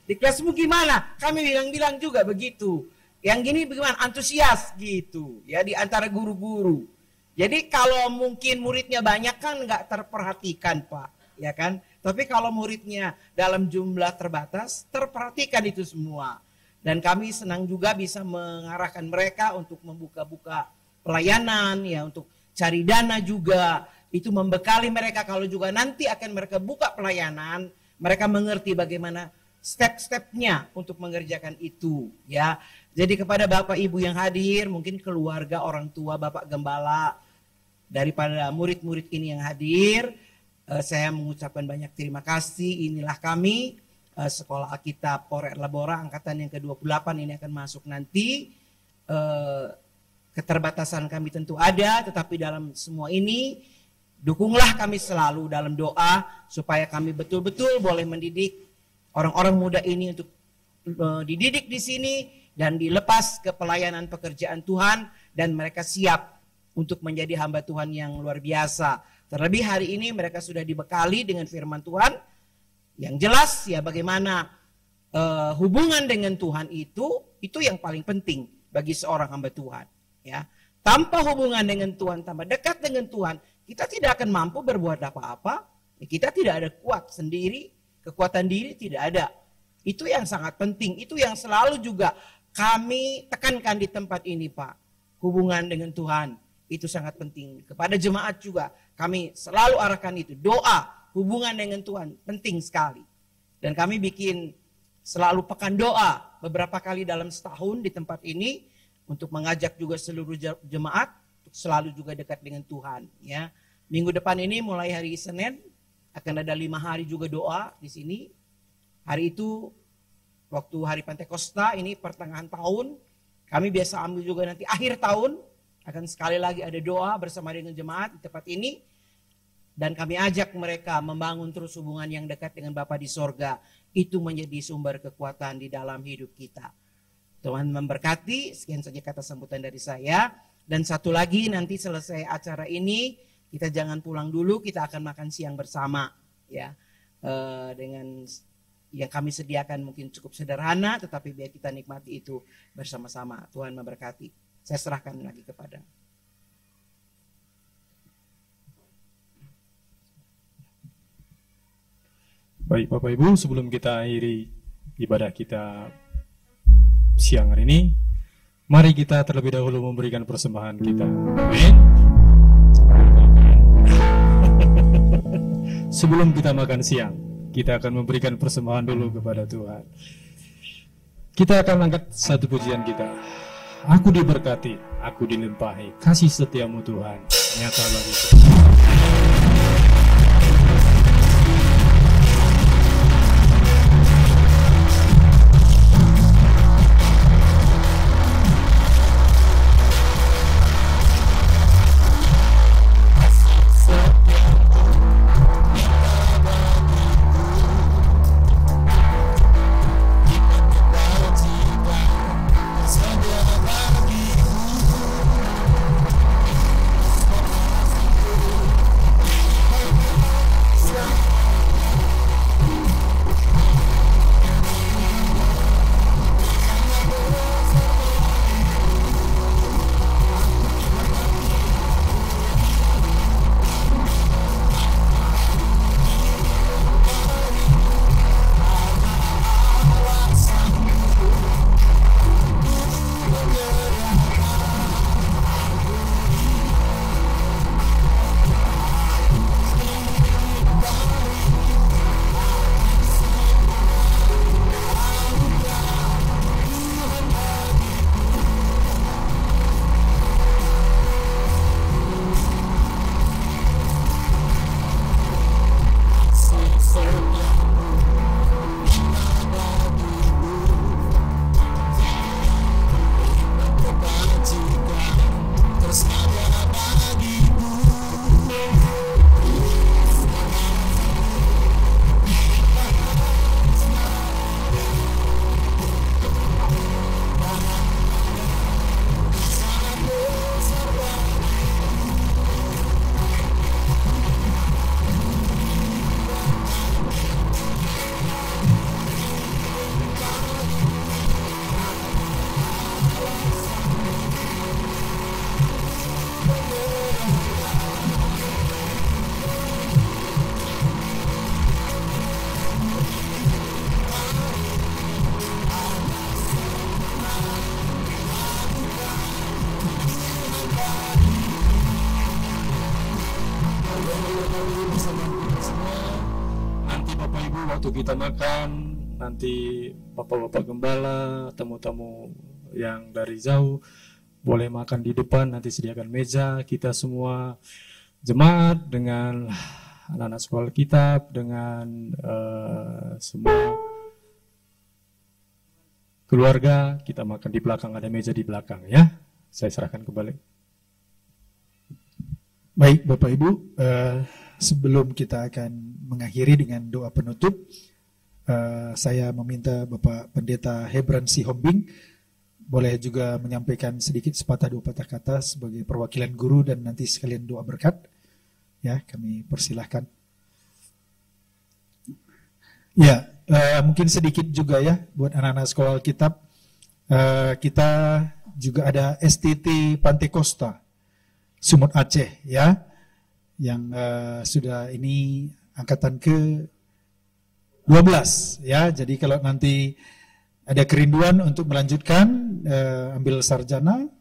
Di kelasmu gimana? Kami bilang juga begitu. Yang gini bagaimana? Antusias gitu. Ya, di antara guru-guru. Jadi kalau mungkin muridnya banyak kan nggak terperhatikan Pak, ya kan? Tapi kalau muridnya dalam jumlah terbatas, terperhatikan itu semua. Dan kami senang juga bisa mengarahkan mereka untuk membuka-buka pelayanan, ya, untuk cari dana juga. Itu membekali mereka kalau juga nanti akan mereka buka pelayanan, mereka mengerti bagaimana step-stepnya untuk mengerjakan itu, ya. Jadi kepada Bapak Ibu yang hadir, mungkin keluarga, orang tua, Bapak Gembala, daripada murid-murid ini yang hadir, saya mengucapkan banyak terima kasih. Inilah kami, Sekolah Alkitab Poret Labora angkatan yang ke-28 ini akan masuk nanti. Keterbatasan kami tentu ada, tetapi dalam semua ini dukunglah kami selalu dalam doa supaya kami betul-betul boleh mendidik orang-orang muda ini untuk dididik di sini dan dilepas ke pelayanan pekerjaan Tuhan, dan mereka siap untuk menjadi hamba Tuhan yang luar biasa. Terlebih hari ini mereka sudah dibekali dengan firman Tuhan Yang jelas ya bagaimana hubungan dengan Tuhan itu yang paling penting bagi seorang hamba Tuhan. Ya, tanpa hubungan dengan Tuhan, tanpa dekat dengan Tuhan, kita tidak akan mampu berbuat apa-apa. Kita tidak ada kuat sendiri, kekuatan diri tidak ada. Itu yang sangat penting, itu yang selalu juga kami tekankan di tempat ini, Pak. Hubungan dengan Tuhan itu sangat penting. Kepada jemaat juga kami selalu arahkan itu. Doa, hubungan dengan Tuhan penting sekali. Dan kami bikin selalu pekan doa beberapa kali dalam setahun di tempat ini untuk mengajak juga seluruh jemaat untuk selalu juga dekat dengan Tuhan. Ya, minggu depan ini mulai hari Senin akan ada 5 hari juga doa di sini. Hari itu waktu hari Pentakosta ini pertengahan tahun, kami biasa ambil juga nanti akhir tahun akan sekali lagi ada doa bersama dengan jemaat di tempat ini. Dan kami ajak mereka membangun terus hubungan yang dekat dengan Bapa di sorga. Itu menjadi sumber kekuatan di dalam hidup kita. Tuhan memberkati, sekian saja kata sambutan dari saya. Dan satu lagi nanti selesai acara ini, kita jangan pulang dulu, kita akan makan siang bersama. Ya, dengan yang kami sediakan mungkin cukup sederhana, tetapi biar kita nikmati itu bersama-sama. Tuhan memberkati. Saya serahkan lagi kepada. Baik Bapak Ibu, sebelum kita akhiri ibadah kita siang hari ini, mari kita terlebih dahulu memberikan persembahan kita. Amin. Sebelum kita makan siang, kita akan memberikan persembahan dulu kepada Tuhan. Kita akan angkat satu pujian kita. Aku diberkati, aku dilimpahi, kasih setiamu Tuhan nyata bagiku. Nanti Bapak Ibu waktu kita makan, nanti Bapak-Bapak Gembala, tamu-tamu yang dari jauh boleh makan di depan, nanti sediakan meja. Kita semua jemaat dengan anak-anak sekolah kitab, dengan semua keluarga, kita makan di belakang, ada meja di belakang ya. Saya serahkan kembali. Baik Bapak Ibu, sebelum kita akan mengakhiri dengan doa penutup, saya meminta Bapak Pendeta Hebran Sihombing boleh juga menyampaikan sedikit sepatah dua patah kata sebagai perwakilan guru dan nanti sekalian doa berkat. Ya, kami persilahkan. Ya, mungkin sedikit juga ya buat anak-anak sekolah Alkitab. Kita juga ada STT Pantai Costa Sumut Aceh ya, yang sudah ini angkatan ke 12 ya. Jadi kalau nanti ada kerinduan untuk melanjutkan ambil sarjana,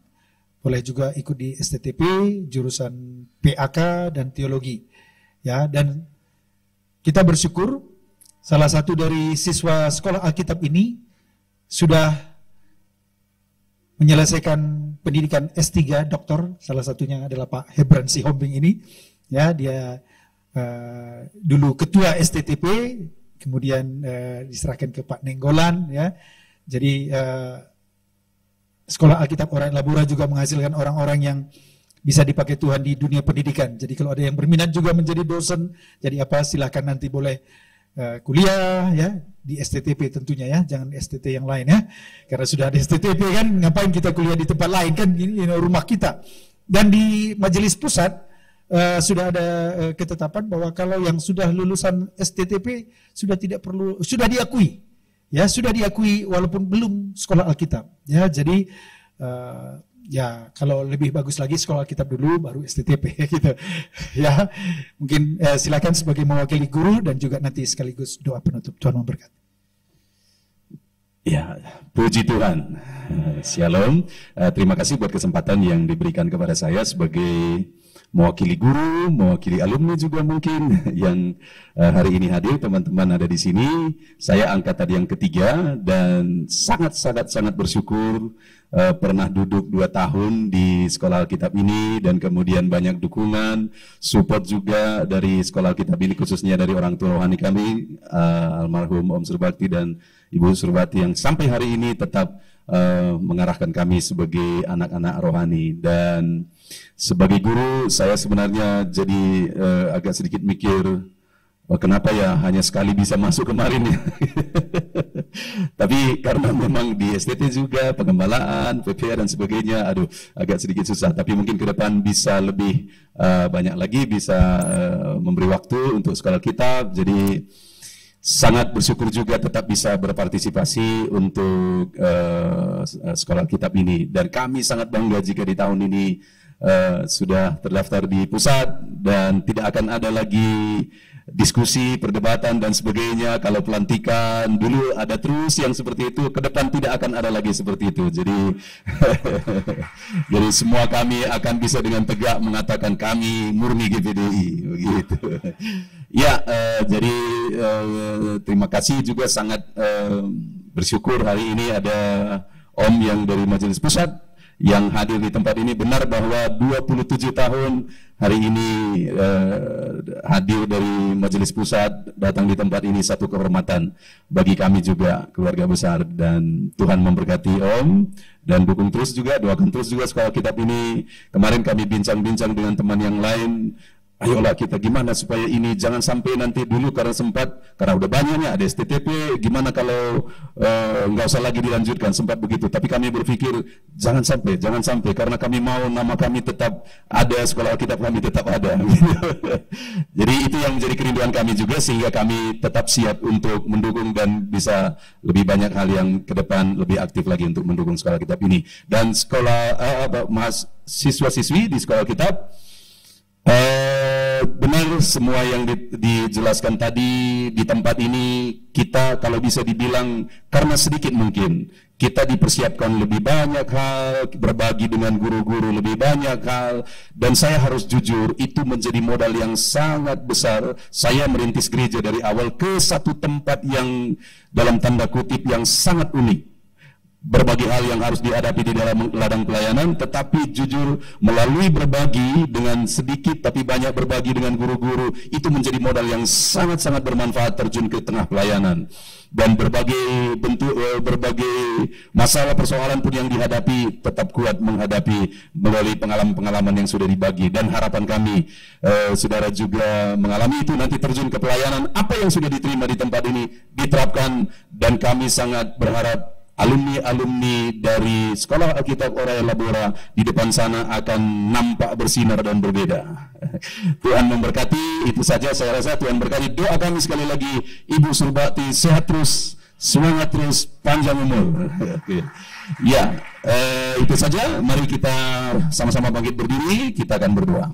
boleh juga ikut di STTP jurusan PAK dan teologi ya. Dan kita bersyukur salah satu dari siswa sekolah Alkitab ini sudah menyelesaikan pendidikan S3 doktor. Salah satunya adalah Pak Hebran Sihombing ini ya. Dia dulu ketua STTP, kemudian diserahkan ke Pak Nenggolan ya. Jadi sekolah Alkitab Orient Labora juga menghasilkan orang-orang yang bisa dipakai Tuhan di dunia pendidikan. Jadi kalau ada yang berminat juga menjadi dosen, jadi apa, silakan nanti boleh kuliah ya di STTP tentunya ya, jangan STT yang lain ya, karena sudah ada STTP kan, ngapain kita kuliah di tempat lain kan, ini rumah kita. Dan di majelis pusat sudah ada ketetapan bahwa kalau yang sudah lulusan STTP sudah tidak perlu, sudah diakui ya, sudah diakui walaupun belum sekolah Alkitab ya. Jadi ya kalau lebih bagus lagi sekolah Alkitab dulu baru STTP gitu ya. Mungkin silakan sebagai mewakili guru dan juga nanti sekaligus doa penutup. Tuhan memberkati. Ya, puji Tuhan. Shalom. Terima kasih buat kesempatan yang diberikan kepada saya sebagai mewakili guru, mewakili alumni juga mungkin yang hari ini hadir. Teman-teman ada di sini. Saya angkatan yang ketiga dan sangat bersyukur pernah duduk 2 tahun di sekolah Alkitab ini, dan kemudian banyak dukungan, support juga dari sekolah Alkitab ini, khususnya dari orang tua rohani kami, almarhum Om Surbakti dan Ibu Surbati, yang sampai hari ini tetap mengarahkan kami sebagai anak-anak rohani. Dan sebagai guru, saya sebenarnya jadi agak sedikit mikir, kenapa ya hanya sekali bisa masuk kemarin ya. Tapi karena memang di STT juga, pengembalaan, PPA dan sebagainya, aduh agak sedikit susah. Tapi mungkin ke depan bisa lebih banyak lagi, bisa memberi waktu untuk sekolah Alkitab. Jadi sangat bersyukur juga tetap bisa berpartisipasi untuk sekolah Alkitab ini. Dan kami sangat bangga jika di tahun ini sudah terdaftar di pusat, dan tidak akan ada lagi diskusi, perdebatan dan sebagainya. Kalau pelantikan dulu ada terus yang seperti itu, ke depan tidak akan ada lagi seperti itu. Jadi jadi semua kami akan bisa dengan tegak mengatakan kami murni GPDI begitu. Ya, jadi terima kasih juga, sangat bersyukur hari ini ada Om yang dari Majelis Pusat yang hadir di tempat ini. Benar bahwa 27 tahun hari ini hadir dari Majelis Pusat, datang di tempat ini satu kehormatan bagi kami juga, keluarga besar. Dan Tuhan memberkati Om, dan dukung terus juga, doakan terus juga sekolah Alkitab ini. Kemarin kami bincang-bincang dengan teman yang lain, ayolah kita gimana supaya ini jangan sampai nanti dulu karena udah banyaknya ada STTP, gimana kalau nggak usah lagi dilanjutkan, sempat begitu. Tapi kami berpikir jangan sampai, karena kami mau nama kami tetap ada, sekolah Alkitab kami tetap ada. Jadi itu yang menjadi kerinduan kami juga, sehingga kami tetap siap untuk mendukung dan bisa lebih banyak hal yang ke depan lebih aktif lagi untuk mendukung sekolah Alkitab ini. Dan sekolah siswa-siswi di sekolah Alkitab, benar semua yang dijelaskan tadi di tempat ini. Kita kalau bisa dibilang karena sedikit mungkin kita dipersiapkan lebih banyak hal, berbagi dengan guru-guru lebih banyak hal, dan saya harus jujur itu menjadi modal yang sangat besar. Saya merintis gereja dari awal ke satu tempat yang dalam tanda kutip yang sangat unik. Berbagai hal yang harus dihadapi di dalam ladang pelayanan, tetapi jujur melalui berbagi dengan sedikit tapi banyak berbagi dengan guru-guru, itu menjadi modal yang sangat-sangat bermanfaat terjun ke tengah pelayanan. Dan berbagai bentuk, berbagai masalah persoalan pun yang dihadapi, tetap kuat menghadapi melalui pengalaman-pengalaman yang sudah dibagi. Dan harapan kami, saudara juga mengalami itu, nanti terjun ke pelayanan, apa yang sudah diterima di tempat ini diterapkan. Dan kami sangat berharap alumni-alumni dari Sekolah Alkitab Oraya Labora di depan sana akan nampak bersinar dan berbeda. Tuhan memberkati. Itu saja saya rasa. Tuhan berkati. Doa kami sekali lagi, Ibu Surbakti sehat terus, semangat terus, panjang umur. Ya, itu saja. Mari kita sama-sama bangkit berdiri, kita akan berdoa.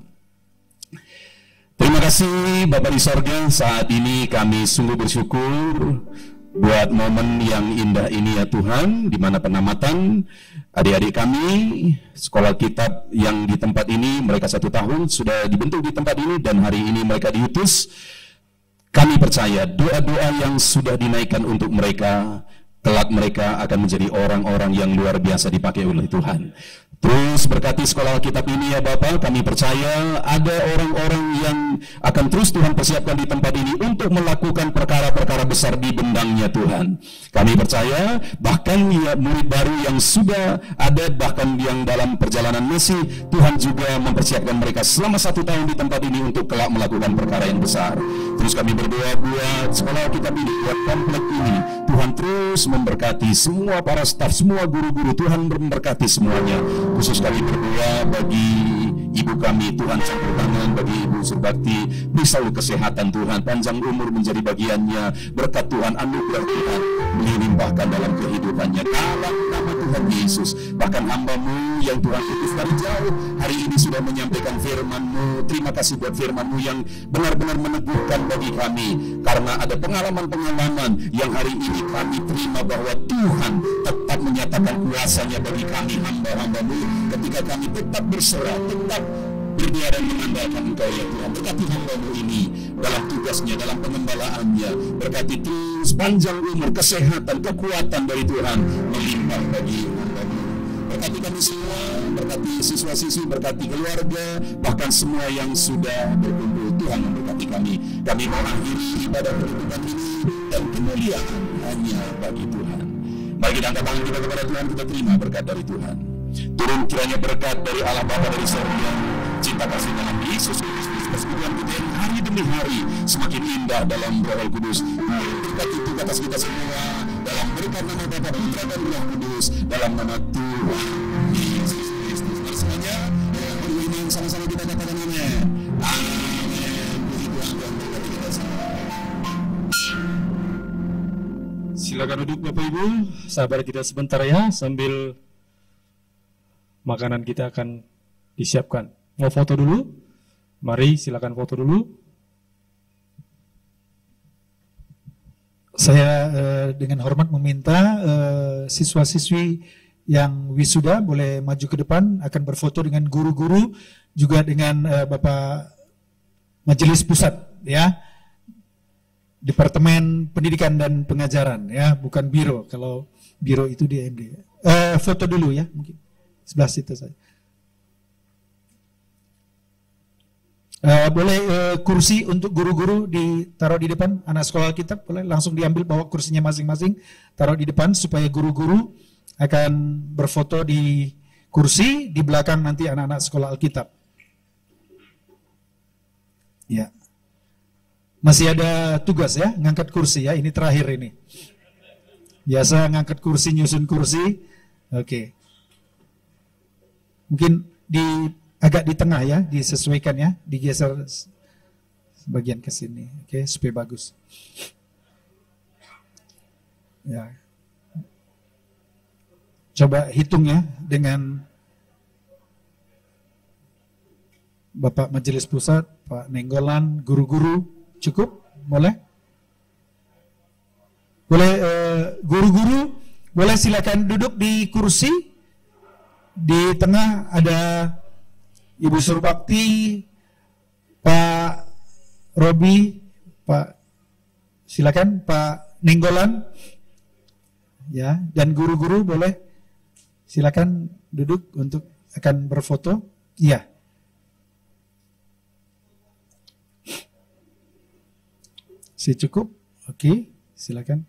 Terima kasih Bapak di sorga, saat ini kami sungguh bersyukur buat momen yang indah ini ya Tuhan, di mana penamatan adik-adik kami sekolah kitab yang di tempat ini, mereka 1 tahun sudah dibentuk di tempat ini dan hari ini mereka diutus. Kami percaya doa-doa yang sudah dinaikkan untuk mereka, kelak mereka akan menjadi orang-orang yang luar biasa dipakai oleh Tuhan. Terus berkati sekolah kitab ini ya Bapak, kami percaya ada orang-orang yang akan terus Tuhan persiapkan di tempat ini untuk melakukan perkara-perkara besar di bendangnya Tuhan. Kami percaya bahkan ya, murid baru yang sudah ada, bahkan yang dalam perjalanan masih, Tuhan juga mempersiapkan mereka selama 1 tahun di tempat ini untuk kelak melakukan perkara yang besar. Terus kami berdoa buat sekolah kitab ini, buat komplek ini, Tuhan terus memberkati semua para staf, semua guru-guru, Tuhan memberkati semuanya. Khusus kami berdoa bagi ibu kami, Tuhan campur tangan bagi Ibu Surbakti, beri selalu kesehatan Tuhan, panjang umur menjadi bagiannya, berkat Tuhan, anugerah Tuhan dilimpahkan dalam kehidupannya dalam nama Tuhan Yesus. Bahkan hamba-Mu yang Tuhan utus dari jauh hari ini sudah menyampaikan firman-Mu. Terima kasih buat firman-Mu yang benar-benar meneguhkan bagi kami, karena ada pengalaman-pengalaman yang hari ini kami terima bahwa Tuhan tetap menyatakan kuasa-Nya bagi kami hamba-hamba-Mu, ketika kami tetap berserah, tetap berdoa dan mengandalkan Engkau ya Tuhan. Berkati hamba-Mu ini dalam tugasnya, dalam pengembalaannya, berkati terus panjang umur, kesehatan, kekuatan dari Tuhan melimpah bagi hamba-Mu. Berkati kami semua, berkati siswa-siswi, berkati keluarga, bahkan semua yang sudah berkumpul. Tuhan memberkati kami. Kami mengakhiri ibadah penutupan ini dan kemuliaan hanya bagi Tuhan. Mari kita angkat tangan kita kepada Tuhan, kita terima berkat dari Tuhan. Turun kiranya berkat dari Allah Bapa dari surga, cinta kasih dalam Yesus Kristus, persekutuan kita yang hari demi hari semakin indah dalam Roh Kudus. Berkat itu atas kita semua, dalam berkat nama Bapa, Putra dan Roh Kudus, dalam nama Tuhan Yesus Kristus. Mari semuanya dengan beriman sama-sama kita katakan amin. Amin. Puji Tuhan, Tuhan berkati kita semua. Silakan duduk Bapak Ibu, sabar kita sebentar ya sambil makanan kita akan disiapkan. Mau foto dulu? Mari silakan foto dulu. Saya dengan hormat meminta siswa-siswi yang wisuda boleh maju ke depan, akan berfoto dengan guru-guru, juga dengan Bapak Majelis Pusat ya. Departemen Pendidikan dan Pengajaran ya, bukan biro. Kalau biro itu di MD. Foto dulu ya, mungkin sebelah situ saja. Boleh kursi untuk guru-guru ditaruh di depan, anak sekolah Alkitab boleh langsung diambil, bawa kursinya masing-masing, taruh di depan supaya guru-guru akan berfoto di kursi, di belakang nanti anak-anak sekolah Alkitab. Ya. Masih ada tugas ya, ngangkat kursi ya, ini terakhir ini. Biasa ngangkat kursi, nyusun kursi. Oke. Mungkin agak di tengah ya, disesuaikan ya, digeser sebagian ke sini, oke, supaya bagus. Ya. Coba hitung ya dengan Bapak Majelis Pusat, Pak Nenggolan, guru-guru, cukup? Boleh? Boleh guru-guru, boleh silakan duduk di kursi. Di tengah ada Ibu Surbakti, Pak Robi, Pak silakan Pak Nenggolan, ya, dan guru-guru boleh silakan duduk untuk akan berfoto, iya. Si cukup, oke, silakan.